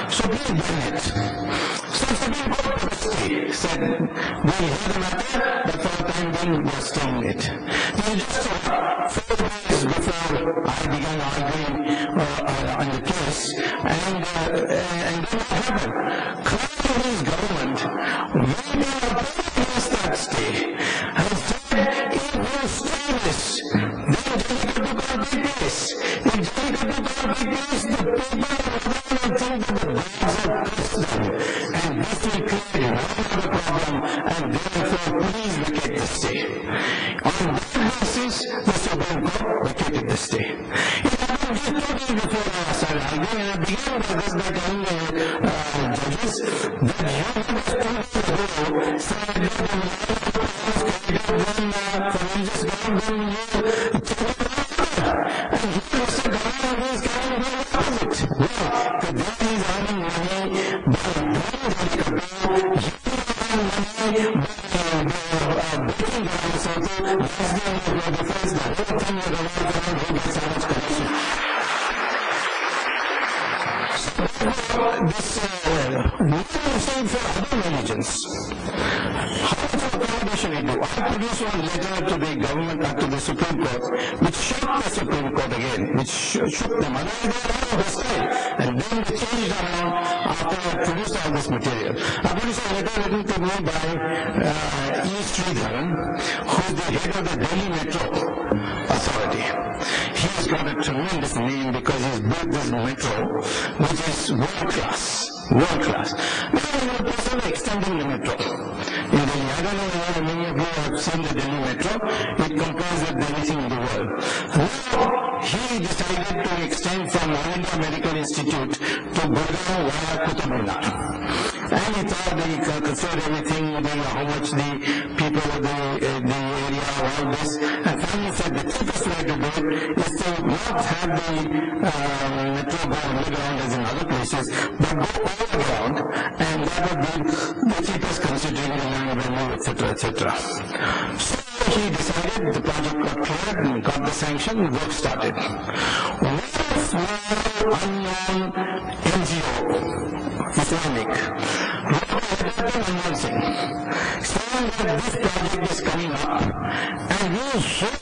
Speaker 2: so please ban it. So said, we hear the matter, but for the time being, we are staying it. This is just 4 days before I began arguing on the case, and then what happened? Clinton's government, when they were against that stay, and said, if you stay this, then Jallikattu can't take place. If Jallikattu can't take place, the people of Madura will think that the gods have cursed them, and this will create another problem, and therefore please vacate the stay. On that basis, the Supreme Court vacated the stay. It happened just 2 days before I started arguing, and I began with this by telling the judges that you have 2 days ago said that the law was created when for religious grounds, then you took it further. And he was the government is carrying the opposite. Well, the day is earning money by doing Jallikattu, you earn money by breaking the law, so that's the end of the defense, the whole thing of the law who gets how much corruption. This same for other religions. How much of accommodation we do? I produced one letter to the government and to the Supreme Court, which shocked the Supreme Court again, which shook them. Otherwise they were all hostile. And then they changed around after I produced all this material. I produced a letter written to me by E. Sridharan, who is the head of the Delhi Metro Authority. He's got a tremendous name because he's built this metro, which is world class. World class. Now we are personally extending the metro. In Delhi, I don't know whether many of you have seen the Delhi metro. It compares with anything in the world. Now, he decided to extend from All India Medical Institute to Gurgaon via Qutub Minar. And he thought he considered everything, how much the people of the area, all this, and finally said the cheapest way to do it is to not have the metro go underground as in other places, but go overground, and that would be the cheapest considering the land revenue, etc., etc. So he decided, the project got cleared, and got the sanction, and work started. One small unknown NGO, Islamic, announcing, saying that this project is coming up, and we hear,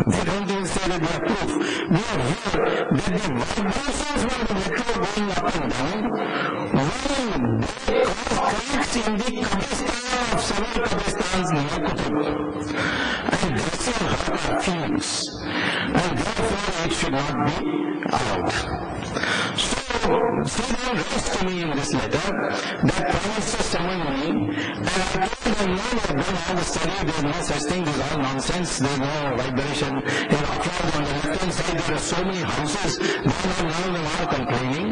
Speaker 2: they don't even say that they are proof, we hear that the vibrations from the metro going up and down will cause cracks in the Kabistan of several Kabistans near Qutub. And this will hurt our feelings, and therefore it should not be allowed. So, Sridhar writes to me in this letter that Prime Minister summoned me, and I told them, no, I've done all the study, there's no such thing, there's all nonsense, there's no vibration. In Akron, on the left-hand side, there are so many houses, none of them are complaining.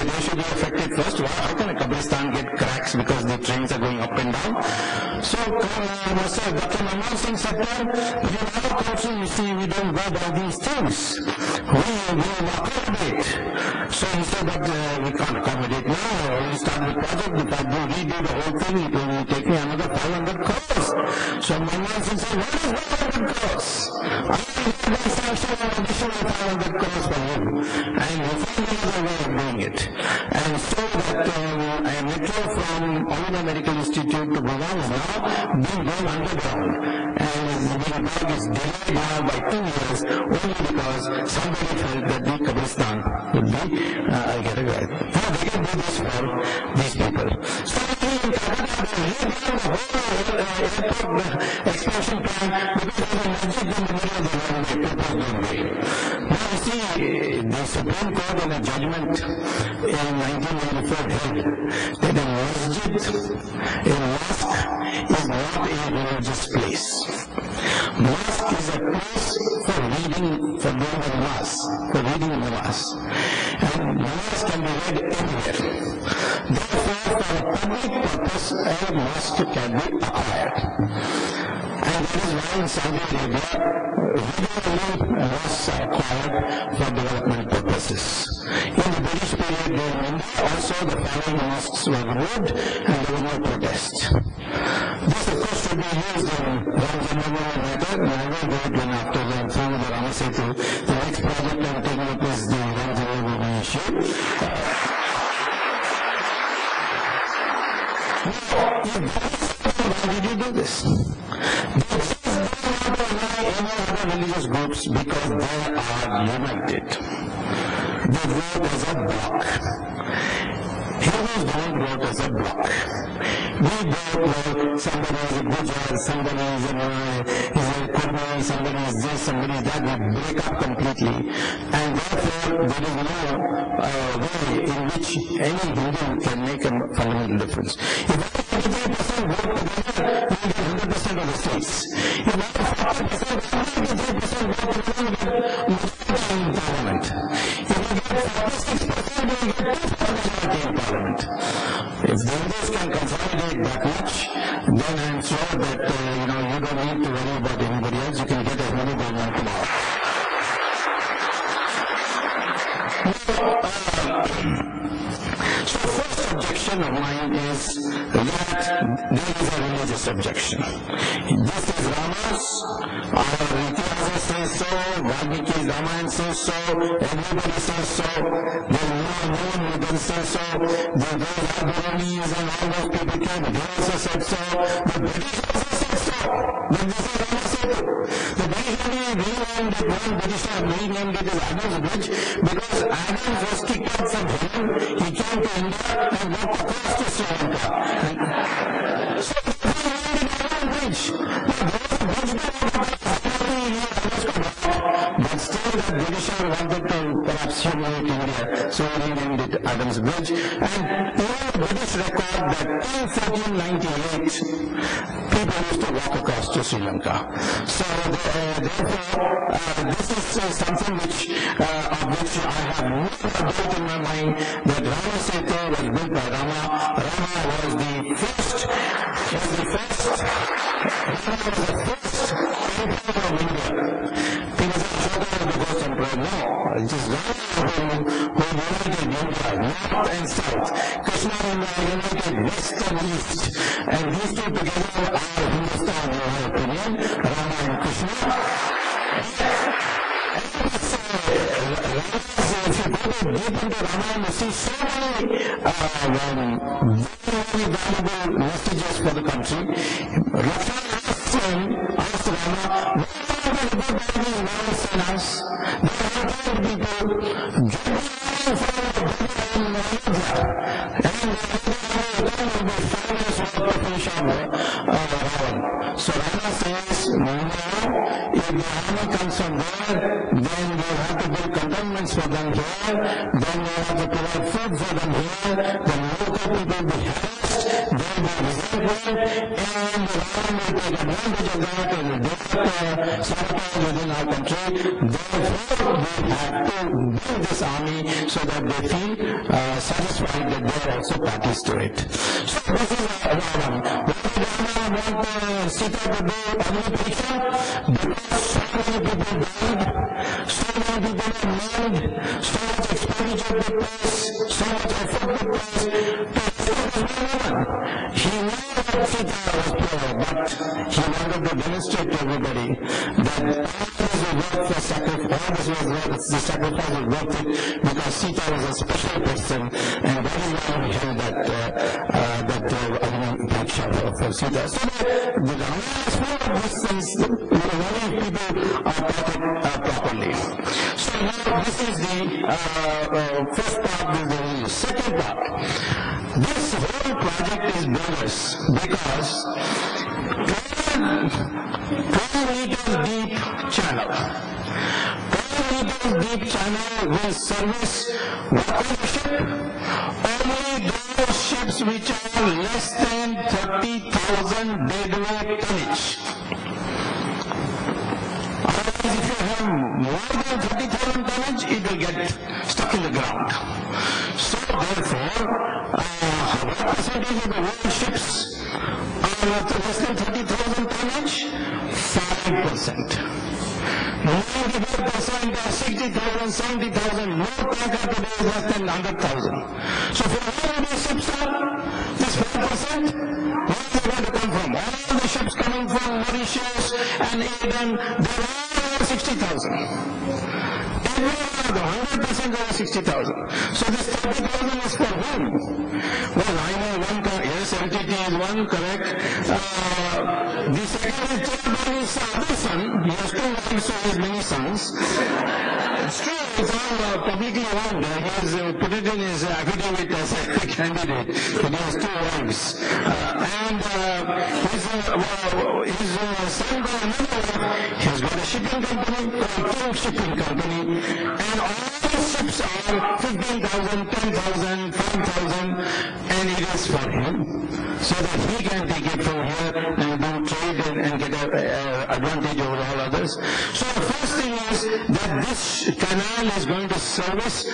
Speaker 2: They should be affected first. How can a Kabristan get cracks because the trains are going up and down? So, Dr. Manmohan Singh said, we have a council, you see, we don't go by these things. We will accommodate. So he said, but we can't accommodate now. We start the project, if I do redo the whole thing, it will take me another 500 crores. So Manmohan Singh said, what is 500 crores? I will sanction an additional 500 crores for you. And we find another way of doing it. And so that a metro from All India Medical Institute to Gurgaon is now being going underground. And the work is delayed now by 2 years only because somebody felt that the Kabristan would be get a guide. Now they can do this for these people. So in Calcutta, they rebuilt the whole airport expansion plan because there was a masjid in the middle of the runway. Now you see, the Supreme Court in a judgment in 1994 held that a masjid, a mosque, is not a religious place. Mosque is a place for reading, for doing the Namaz, for reading the Namaz. And Namaz can be read anywhere. Therefore, for a public purpose, a mosque can be acquired. And that is why in Saudi Arabia, regularly was acquired for development purposes. In the British period during India, also the following mosques were removed and there was no protest. This of course should be used in Ramjanagara later, and I will go it when after the through the Ramasetu. The next project I am taking up is the Ramjanagara issue. Why did you do this? They just don't allow any other religious groups because they are united. They vote as a block. Hindus don't vote as a block. We vote like somebody is a Gujar, somebody is a Kurma, somebody is this, somebody is that. We break up completely. And therefore, there is no way in which any Hindu can make a fundamental difference. If 83% vote together, we get 100% of the states. If 40% vote together, we get majority in parliament. If we get 46%, we get majority in parliament. If the Hindus can consolidate that much, then I am sure that you don't need to worry about anybody else. You can get a Hindu government tomorrow. So first objection of mine is that there is a religious objection. This is Rama's, our Itihasa says so, Valmiki's Ramayana says so, everybody says so, the known Mughals say so, the Burmese and all those people came, they also said so, the British also said so. But this is Rama Setu. The British only renamed it, one Britisher renamed it as Adam's Bridge because Adam was kicked out from heaven, he came to India and walked across to Sri Lanka. So they renamed it Adam's Bridge. But still the Britisher wanted to perhaps humiliate India, so he renamed it Adam's Bridge. And in British record that in 1498, people used to walk across to Sri Lanka. So therefore, this is something which I have no doubt in my mind that Rama Setu was built by Rama. Rama was the first emperor of India. People say Ashoka was the first emperor. No, it is Rama who united India, north and south. Krishna united west and east. And these two together are Hindustan, in my opinion, Rama and Krishna. If you go deep into Ramayana, you see so many very valuable messages for the country. Lakshmana asked Rama, what are the good laws in us? They are people get from Ayodhya. And the 5 years work to finish Ravan. So Rama says, no, if the army comes from there, then we have to build cantonments for them here, then we have to provide food for them here, the local people will be harassed, they will be resentful, and the government will take advantage of that and develop sabotage within our country. Therefore, we have to build this army so that they feel satisfied that they are also parties to it. So this is Ravan. Why did Rama want Sita to do Agni Pariksha? Because so many people died, so many people were made, so much expenditure took place, so much effort took place to focus on woman. He knew that Sita was pure, but he wanted to demonstrate to everybody that all this was worth the sacrifice, the sacrifice was worth it because Sita was a special person, and that is why we have that picture for Sita. So the Ramayana is full of these things, many people are taught it properly. So now this is the first part, this is the second part. This whole project is bogus because 12 meters deep channel. 12 meters deep channel will service what kind of ship? Only those ships which are less than 30,000 deadweight tonnage. Otherwise, if you have more than 30,000 tonnage, it will get stuck in the ground. So therefore, what percentage of the world ships are less than 30,000 tonnage? 5%. 95% are 60,000, 70,000, no tanker today is less than 100,000. So for all these ships are this 5%, where is it going to come from? All the ships coming from Mauritius and Aden, they're all over 60,000. Every one of them, 100% over 60,000. So this 30,000 is for whom? Well, I know one, yes, LTT is one, correct. The second is chaired by his other son. He has two wives, so he has many sons. It's true, it's all publicly owned. He has put it in his affidavit as a candidate. But he has two wives. And his son got another wife. He has got a shipping company called King Shipping Company. And all his ships are 15,000, 10,000, 5,000, and it is for him, so that he can take it from here and do trade and get an advantage over all others. So the first thing is that this canal is going to service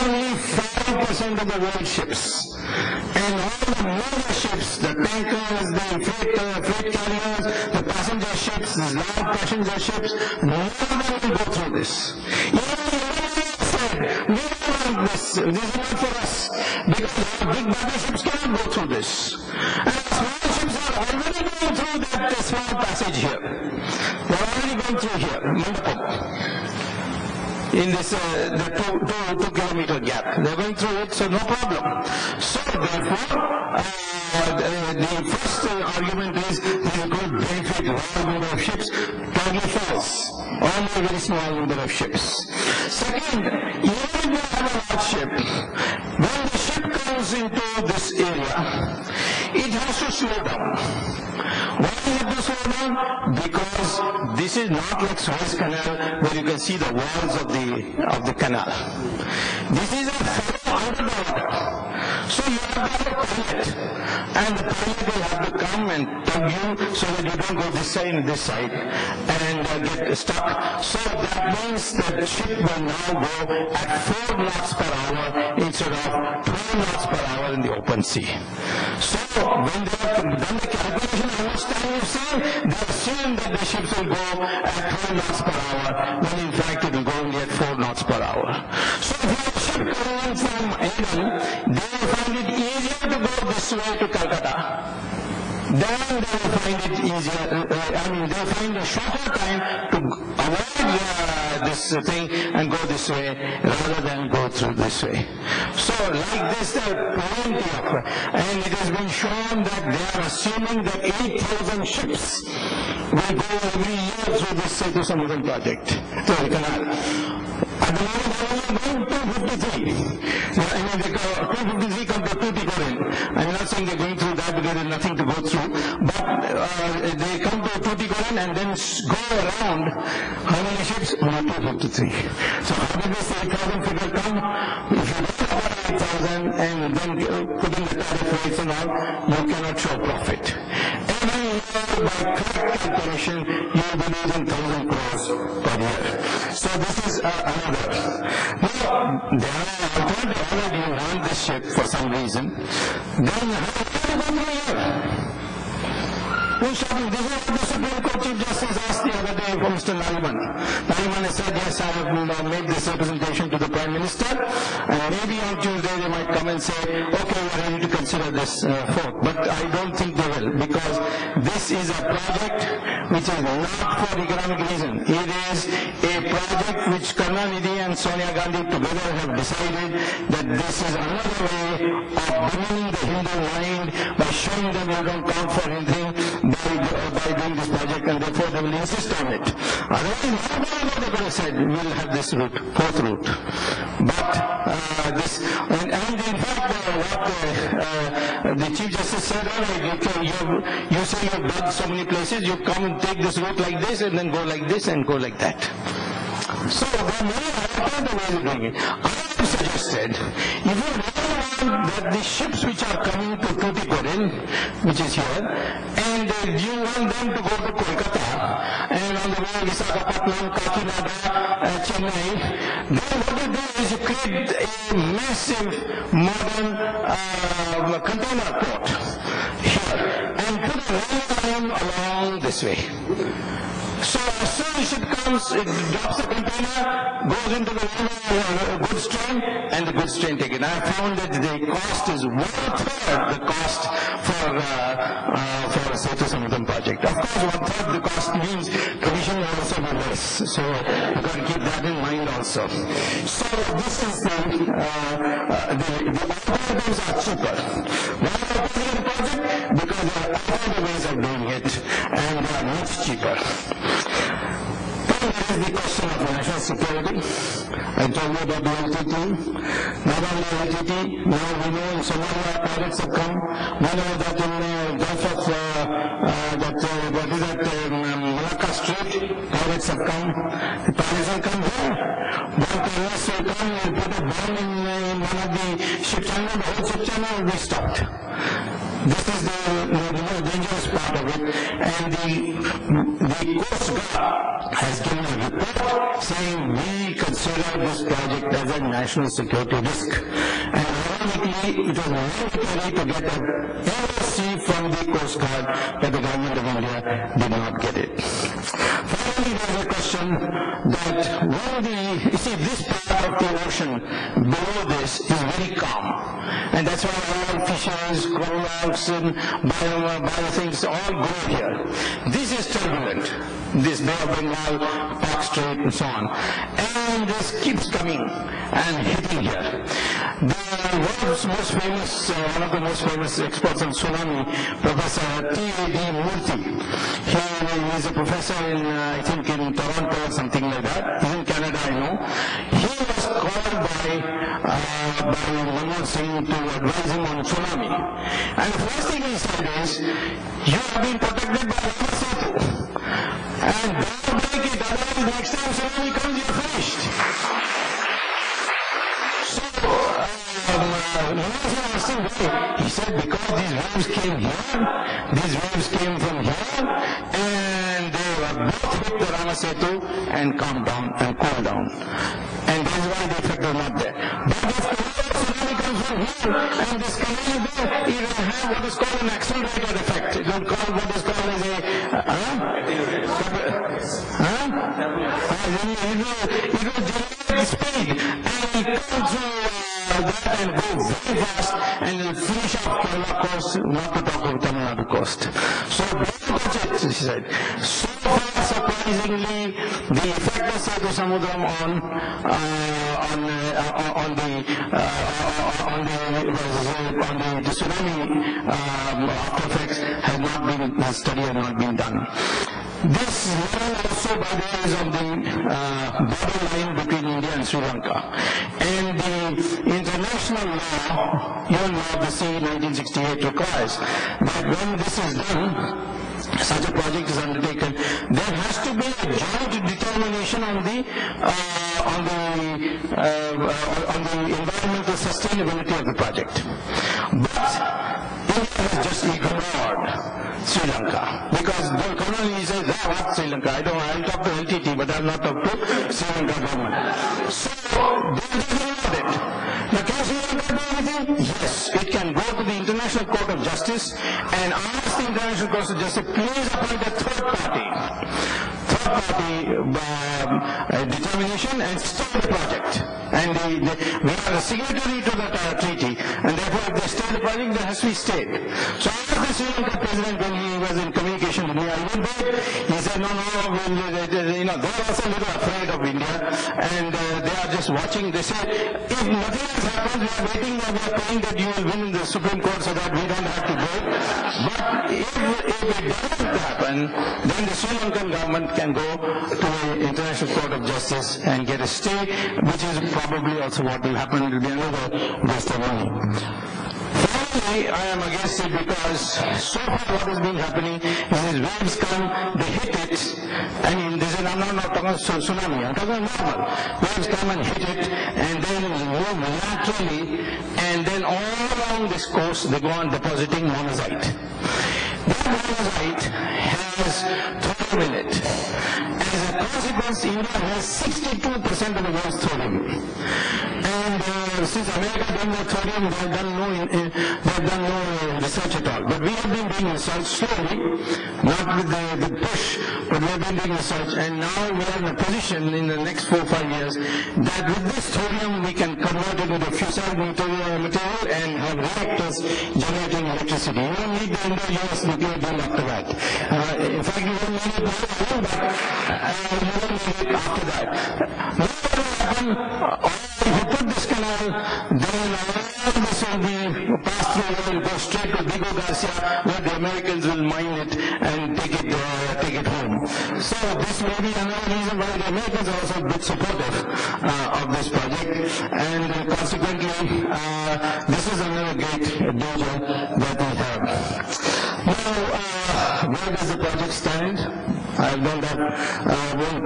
Speaker 2: only 5% of the world ships. And all the major ships, the tankers, the freight carriers, the passenger ships, the large passenger ships, none of them will go through this. We don't want this. This is not for us. Because our big battleships cannot go through this. And small ships are already going through that small passage here. They are already going through here, Mandapam. In this, the 2 kilometer gap. They are going through it, so no problem. So therefore, the first argument is this is going to benefit a large number of ships. Totally false. Only a very small number of ships. Second, even if you have a large ship, when the ship comes into this area, it has to slow down. Why does it have to slow down? Because this is not like Suez Canal where you can see the walls of the canal. This is a fellow under the water. So you have to have a pilot, and the pilot will have to come and tug you so that you don't go this side and this side and get stuck. So that means that the ship will now go at 4 knots per hour instead of 12 knots per hour in the open sea. So when they have done the calculation, how much time you save, they assume that the ships will go at 12 knots per hour, when in fact it will go only at 4 knots per hour. So if you have a ship coming from Aden, they will find it easier to go this way to Calcutta. Then they will find it easier, they will find a shorter time to avoid this thing and go this way rather than go through this way. So like this there are plenty of, and it has been shown that they are assuming that 8,000 ships will go every year through this Setu Samudram project, through the canal. At the moment, they are only going 253. The 253 come to Tuticorin. I'm not saying they're going through that because there's nothing to go through, but they come to Tuticorin and then go around. How many ships? Only 253. So how did this 8,000 figure come? If you don't have 8,000 and then put in the tariff rates and all, you cannot show profit. Every year, by correct calculation, you will be losing 1,000 crores per year. So this is another. Now, there are alternative, you want this ship for some reason, then how do you go here? This is what the Supreme Court Chief Justice asked the other day from Mr. Nariman. Nariman has said, yes, I have made this representation to the Prime Minister, and maybe on Tuesday they might come and say, okay, we're ready to consider this forth. But I don't think they will, because this is a project which is not for economic reason. It is a project which Karunanidhi and Sonia Gandhi together have decided that this is another way of bringing the Hindu mind by showing them you don't count for anything by doing this project, and therefore they will insist on it. Otherwise, what they could have said, we will have this route, 4th route. But this, and in fact, what the Chief Justice said, all right, you say you've done so many places, you come and take this route like this, and then go like this, and go like that. So there are many alternative ways of doing it. I have suggested, if you want that the ships which are coming to Tuticorin, which is here, and you want them to go to Kolkata, and on the way Visakhapatnam, Kakinada, Chennai, then what you do is you create a massive modern container port here, and put a line along this way. So as soon as it comes, it drops the container, goes into the goods train, and the goods train take it. I found that the cost is 1/3 the cost for a Setu Samudram project. Of course, 1/3 the cost means commission will also be less. So you got to keep that in mind also. So this is the alternatives are cheaper. One alternative project there are other ways of doing it, and they are much cheaper. Then there is the question of national security. I told you about the LTT. Not only LTT, now we know in Somalia pirates have come. We know that in Gulf of Malacca Strait, pirates have come. The pirates will come here. One terrorist will come and put a bomb in one of the ship channel, the whole ship channel will be stopped. This is the most dangerous part of it, and the Coast Guard has given a report saying we consider this project as a national security risk. And ironically, it was mandatory to get an NOC from the Coast Guard, but the government of India did not get it. Finally, there is a question that you see, this part of the ocean below this is very calm. And that's why all fishes, corals, and bio things all grow here. This is turbulent, this Bay of Bengal, Pak Strait, and so on. And this keeps coming and hitting here. One of the most famous experts on tsunami, Professor T.A.D. Murthy. He is a professor in, I think, in Toronto or something like that. He's in Canada, I know. He was called by Manmohan Singh to advise him on tsunami. And the first thing he said is, you have been protected by Rama Setu. And don't break it, otherwise next time tsunami comes, you're finished. He said because these waves came here, these waves came from here, and they were both hit the Rama Setu and calmed down and cooled down. And that's why the effect was not there. But if the tsunami comes from here, and this canal there, it will have what is called an accelerated effect. It will call what is called as a, it will generate speed, and it comes through that and go very fast, and will finish off Kerala coast, not to talk of Tamil Nadu coast. So don't touch it, she said. So far, surprisingly, the effect of Setu Samudram on the tsunami after effects has not been, the study has not been done. This is also by the ways of the borderline between India and Sri Lanka. And the international law, even law of the sea 1968 requires that when this is done, such a project is undertaken, there has to be a joint determination on the environmental sustainability of the project. But India has just ignored Sri Lanka, because the colony says, what Sri Lanka? I'll talk to LTT, but I'll not talk to Sri Lanka government. So, they just ignored it. Now, can Sri Lanka do anything? Yes, it can go to the International Court of Justice and ask the International Court of Justice, please appoint a third party determination and stop the project. And we are a signatory to that treaty, and therefore if they stay the project, there has to be stayed. So after the Sri Lanka president, when he was in communication with me, I went there, he said, no, they're also a little afraid of India, and they are just watching. They said, if nothing has happened, we are waiting and we are praying that you will win in the Supreme Court so that we don't have to go. But if it doesn't happen, then the Sri Lankan government can go to the International Court of Justice and get a stay, which is probably also what will happen. It will be another waste of money. Finally, I am against it because so far what has been happening is these waves come, they hit it. I mean, I'm not talking about tsunami, I'm talking about normal. Waves come and hit it, and then move laterally, and then all along this coast they go on depositing monazite. That monazite has thorium in it. As a consequence, India has 62% of the world's thorium. And since America done no thorium, they have done no research at all. But we have been doing research slowly, not with the push, but we have been doing research, and now we are in a position in the next 4 or 5 years that with this thorium we can convert it into fissile material and have reactors generating electricity. You don't need the Indo-US nuclear deal after that. In fact, you don't need it before, but you don't need it after that. if you put this canal, then all this will be passed through and go straight to Diego Garcia, where the Americans will mine it and take it home. So this may be another reason why the Americans are also a bit supportive of this project, and consequently, this is another great danger that we have. Now, where does the project stand? I won't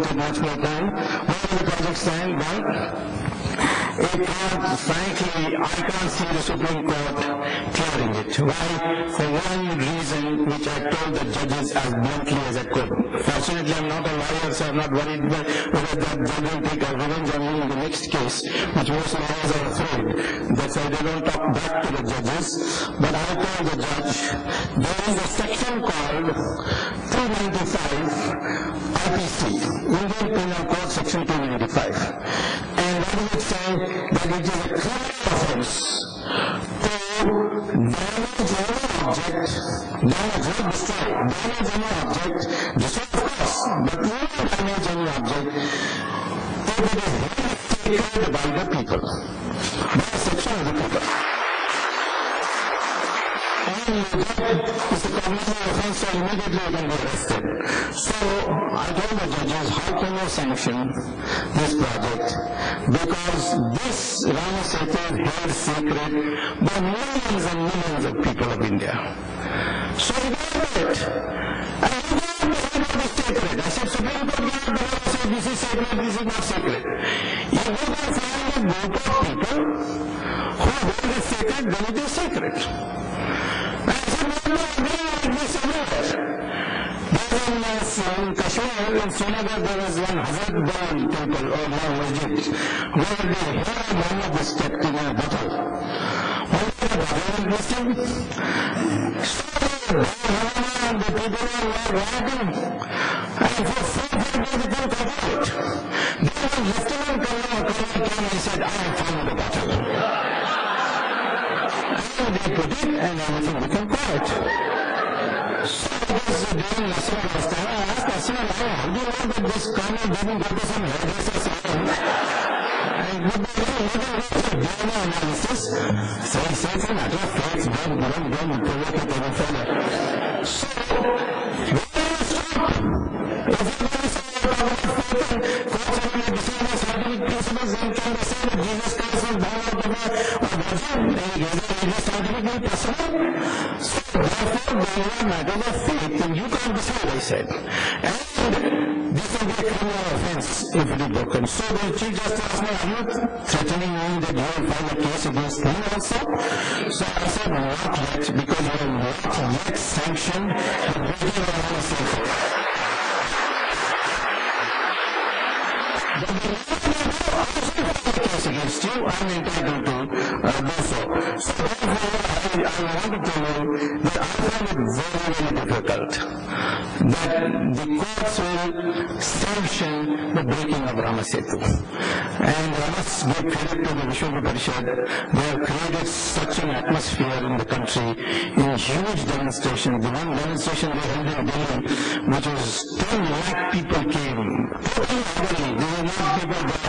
Speaker 2: take much more time. Where does the project stand? Well, frankly, I can't see the Supreme Court clearing it. Why? For one reason, which I told the judges as bluntly as I could. Fortunately, I'm not a lawyer, so I'm not worried whether that judge will take a revenge on me in the next case, which most lawyers are afraid. That's why they don't talk back to the judges. But I told the judge, there is a section called 295 IPC, Indian Penal Code Section 295. And that would say that it is a criminal offense to damage any object, damage, not destroy, damage any object, destroy of course, but not damage any object, if it is really taken by the people, by a section of the people. And you get, it's a cognitive offense, so immediately you can be arrested. So I told the judges, how can you sanction this project? Because this Rama Setu is held secret by millions and millions of people of India. So we don't do it. And you don't know what is sacred. I said, Supreme Court cannot say this is sacred, this is not sacred. You go and find a group of people who hold it sacred, then it is sacred. And I said, no, like this everywhere. In Kashmir, in Srinagar, there was one Hazrat Bal temple or masjid where the hair of Muhammad was kept in a bottle. One day the bottle was missing. So the people were rioting, and for 4 days they couldn't cover it. Then when Lieutenant Colonel came and he said, I have found the bottle. And they put it and everything became quiet. So during National Rastana, I asked National, how do you know that this colonel didn't go to some hairdresser salon? And would they do DNA analysis? So he said, it's a matter of facts, don't provoke it any further. So, where do you stop? If you want to say about faith and courts are going to decide on scientific principles, then can they say that Jesus Christ was born out of a virgin? Is it scientifically possible? So, therefore, they are matters of faith, and you can't decide, I said. And this will be a criminal offense if it is broken. So the Chief Justice asked me, are you threatening me that you will file a case against me also? So I said, not yet, because you have not yet sanctioned the breaking of our safe. Case against you, I'm entitled to do so. So therefore, I wanted to know that I find it very, very difficult that the courts will sanction the breaking of Rama Setu. And I must give credit to the Vishwa Parishad. They have created such an atmosphere in the country in huge demonstrations. The one demonstration they held in Delhi, which was 10 lakh people came. Totally orderly. There were not people that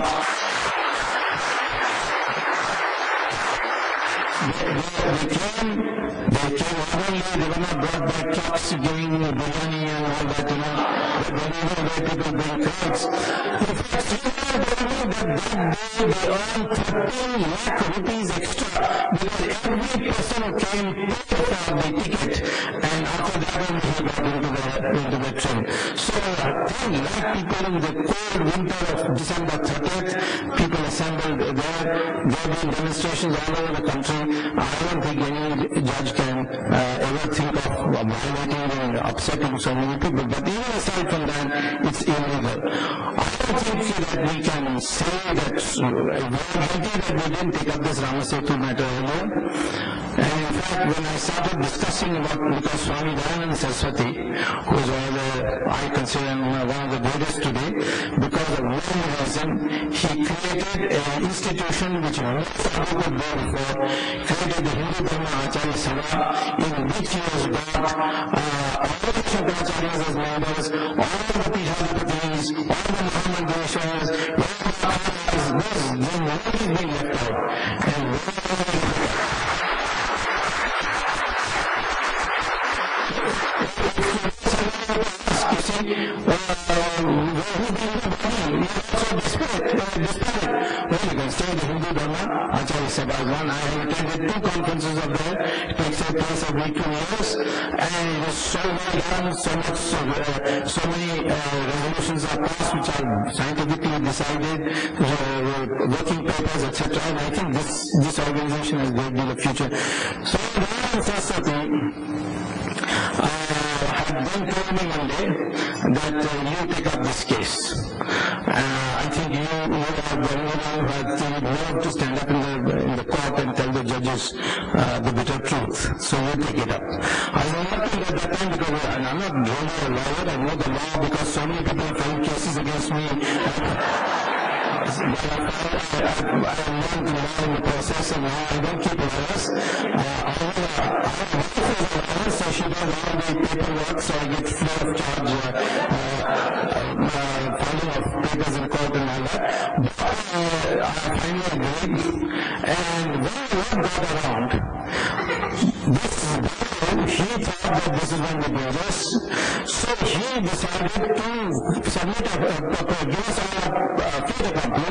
Speaker 2: they came orderly, they were not brought by trucks giving biryani and all that, They knew where people bring crowds. In fact, Srinagar told me that day they earned 13 lakh rupees extra because every person who came paid for the ticket, and after that only he got into the train. So 10 lakh people in the cold winter of December 30th, people assembled there. There have been demonstrations all over the country. I don't think any judge can ever think of violating and upsetting so many people. But even aside from that, it's illegal. I don't think that we can say that we are guilty that we didn't take up this Rama Setu matter earlier. And in fact, when I started discussing about, because Swami Dayananda Saraswati, who is one of the, I consider one of the greatest today, because of one reason, he created an institution which no Sadhu could go before, created the Hindu Dharma Acharya Sabha, in which he has got all the Shankaracharyas as members, all the Pijadhipatis, all the Mahamandeshwars, the minority is being left out. You see, well, you can stay in the Hindu Dharma. Acharya said, as one, I have attended 2 conferences of there. It takes place every 2 years, and it is so well done, so many resolutions are passed which are scientifically decided, working papers, etc. And I think this organization has a great deal of future. So, then told me one day that you take up this case. I think you are the only one who has to stand up in the court and tell the judges the bitter truth. So you take it up. I was unlucky at that time because I'm not really a lawyer. I know the law because so many people have filed cases against me. I learned the law in the process, and now I don't keep lawyers. So she does all the paperwork, so I get free of charge filing of papers in court and all that. But I finally agreed, and when the word got around, he thought that this is going to be dangerous, so he decided to submit give us a theatre company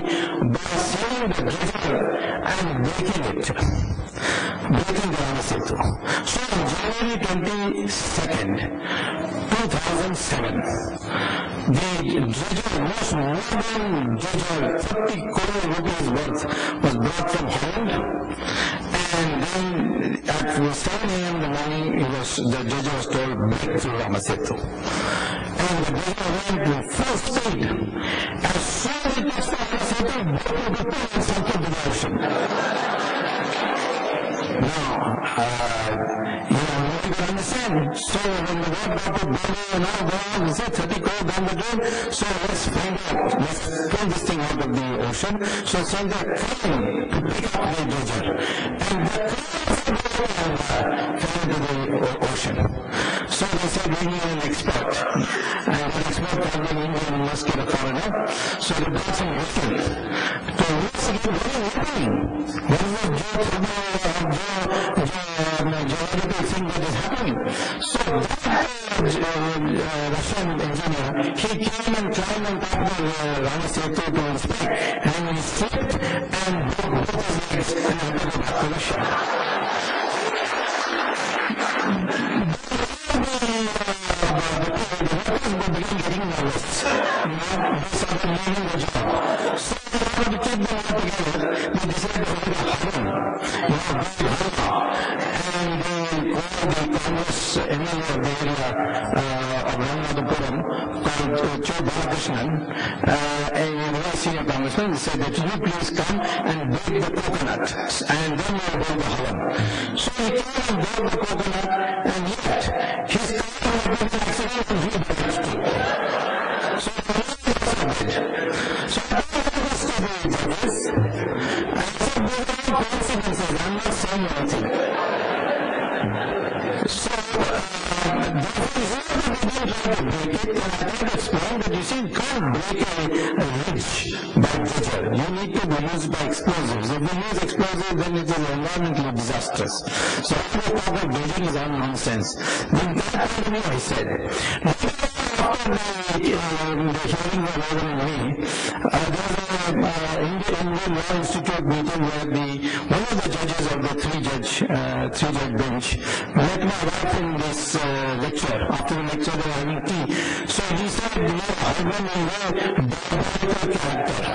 Speaker 2: by selling the dredger and breaking the Ramasetu. So on January 22nd, 2007, the dredger, most modern dredger, 30 crore rupees worth, was brought from Holland, and then at 7 a.m. in the morning, the dredger was told, break through Ramasetu. And the dredger went full speed. As soon as it touched Ramasetu, both the two and sunk into the ocean. Now, you can understand. So when the word got to Bombay and all that, we said 30 crore down the drain, so let's find out, let's pull this thing out of the ocean. So send a crane to pick up the dredger. And the crane fell into the ocean. So they said, we need an expert. And an expert called an Indian, must get a foreigner. So they brought some history to investigate what is happening. What is the geological thing that is happening? So that Russian engineer, he came and climbed on top of the Ramasetu to inspect, and he slipped and broke both his legs and had to go back to Russia. He said that you please come and break the coconut, and then you will build the Havan. So he came and broke the coconut, and yet his coconut was an accident and he died too. So I was to the judges, and I said there are no coincidences, I'm not saying anything. So therefore, they didn't try to break it, and I tried to explain that you see, you can't break a ridge by dredger. You need to be used by explosives. If you use explosives, then it is environmentally disastrous. So all the talk of dredging is all nonsense. Then that point of view, I said, after the hearing of Reverend me, there was an Indian Law Institute meeting where one of the judges of the three-judge bench met my wife in this lecture. After the lecture, they were having tea. So he said, your husband is a character.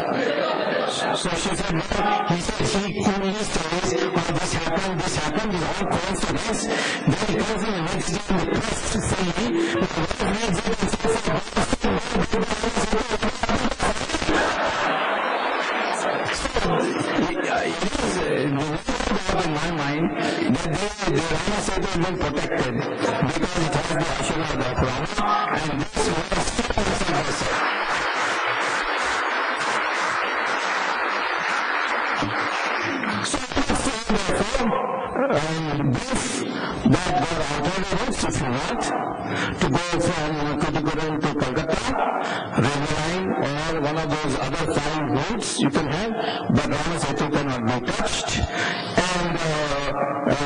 Speaker 2: So she said, no. He said, he coolly says, oh, this happened, is all coincidence. Then he comes in the next day in the press to say, my wife reads it and in my mind that the Ramasetu has been protected because it has the Ashirwad of Rama, and this was still inside herself. So brief that there are alternative routes if you want to go from Tuticorin to Kolkata, Rail Line, or one of those other 5 routes. seats you can have, but Rama Setu cannot be touched. And if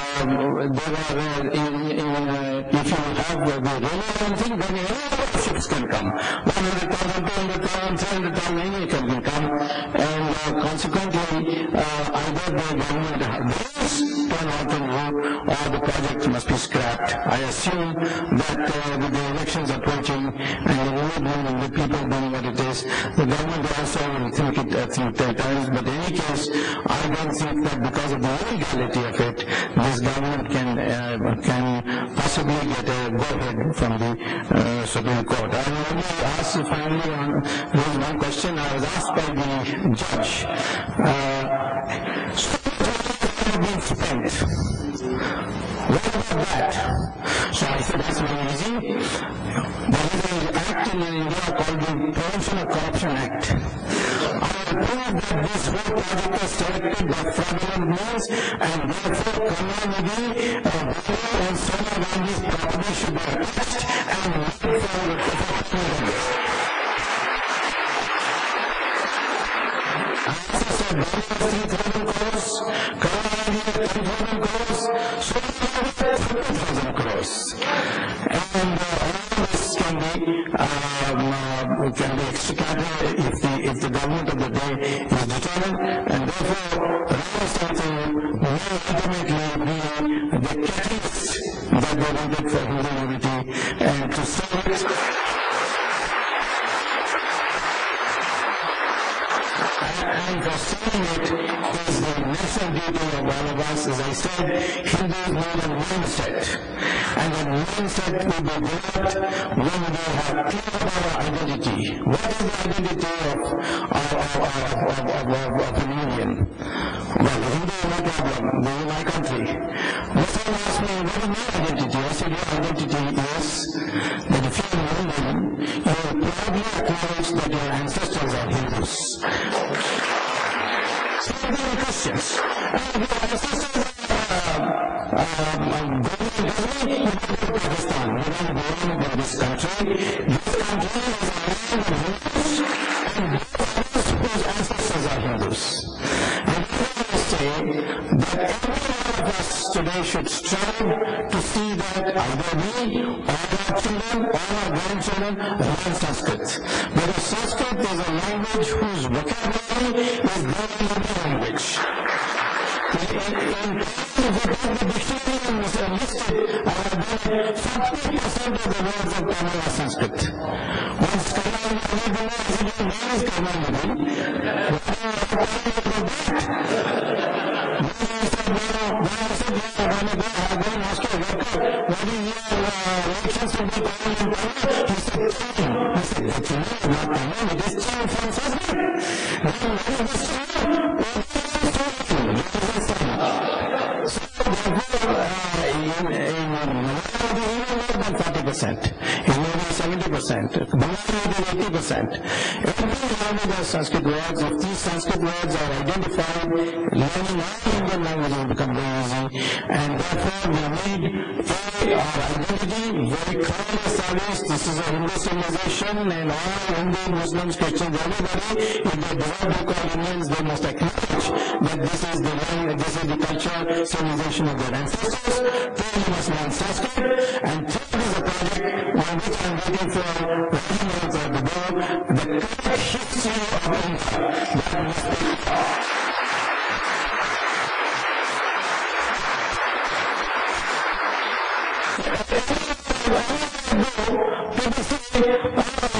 Speaker 2: you have the railway or anything, then any other ships can come. 100,000, 200,000, 300,000, any can come. And consequently, either the government has turn out to vote or the project must be scrapped. I assume that with the elections approaching and the people doing what it is, the government also will think their times. But in any case, I don't think that because of the illegality of it, this government can possibly get a go-ahead from the Supreme Court. I will only ask finally on one question I was asked by the judge. Being spent. What about that? So I said that's very easy. There is an act in India called the Prevention of Corruption Act. I will prove that this whole project was selected by fraudulent means, and therefore Karnataka, and Sonia Gandhi's property should be attached and made for I also said 3,000 crores, 10,000 crores, so 30,000 crores. And all this can be extricated if the government of the day is determined, and therefore Rama Setu will ultimately be the catalyst that they wanted for Hindu unity and to serve it. And for saying it is the national duty of all of us. As I said, Hindus need a mindset. And that mindset will be developed when we have clear about our identity. What is the identity of an Indian? Well, Hindu is no problem. This is my country. Muslim asked me, what is my identity? I said, your identity is that if you're an Indian, you will proudly acknowledge that your ancestors are Hindus. So there are questions. Your ancestors are Pakistan. We are born in this country. This country is a land of Hindus, and those whose ancestors are Hindus. And I say that every one of us today should strive to see that either we, or our children, or our grandchildren learn Sanskrit. Because Sanskrit is a language whose vocabulary is greater than the language. In the dictionary listed, 40% of the words of Tamil are Sanskrit. Once Karnataka is Karnataka, Sanskrit words, if these Sanskrit words are identified, learning all Indian languages will become very easy, and therefore we need our identity very clearly established. This is a Hindu civilization, and all Hindu, Muslims, Christians, everybody, if they deserve to call Indians, they must acknowledge that this is the language, this is the culture, civilization of their ancestors. Two, you must learn Sanskrit, and third is a project on which I am waiting for reading at the board, the correct history of India. That must be people say,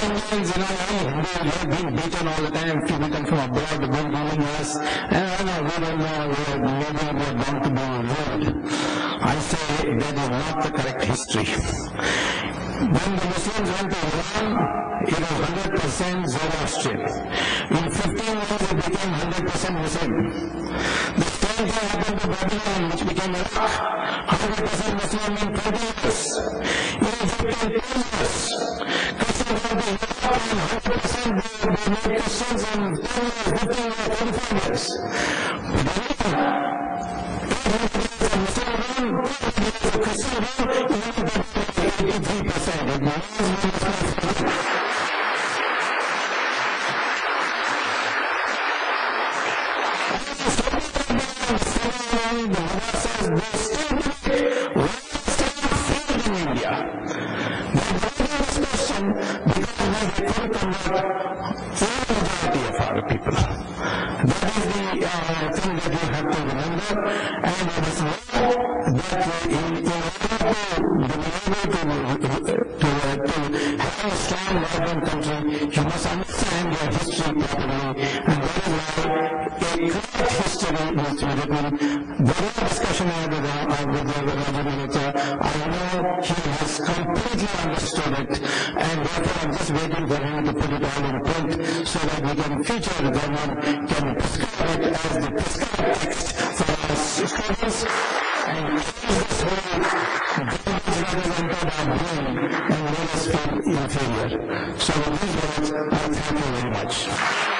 Speaker 2: Indians, you have been beaten all the time, people come from abroad, they've been bullying us, and I know, we don't know, maybe we are bound to be ruled. I say that is not the correct history. When the Muslims went to Iran, it was 100% Zoroastrian. In 15 years, it became 100% Muslim. The same thing happened to Babylon, which became Iraq. 100% Muslim in 20 years. In Egypt, in 2 years. Christians went to Iraq, and 100% they made Christians in 10 years, 15 years, 25 years. Christian in India. They brought this question because we couldn't convert full majority of our people. That is the thing that you have to remember, and it is now that in order to have a strong, vibrant country, you must understand your history properly, and that is why a correct history needs to be written. There is a discussion I had with Raja Malhotra. I know he has completely understood it, and therefore I'm just waiting for him to put it all in print so that we can feature the government, can prescribe it as the prescribed text for our students, and change this whole government represented our brain and make us feel inferior. So with these words, I thank you very much.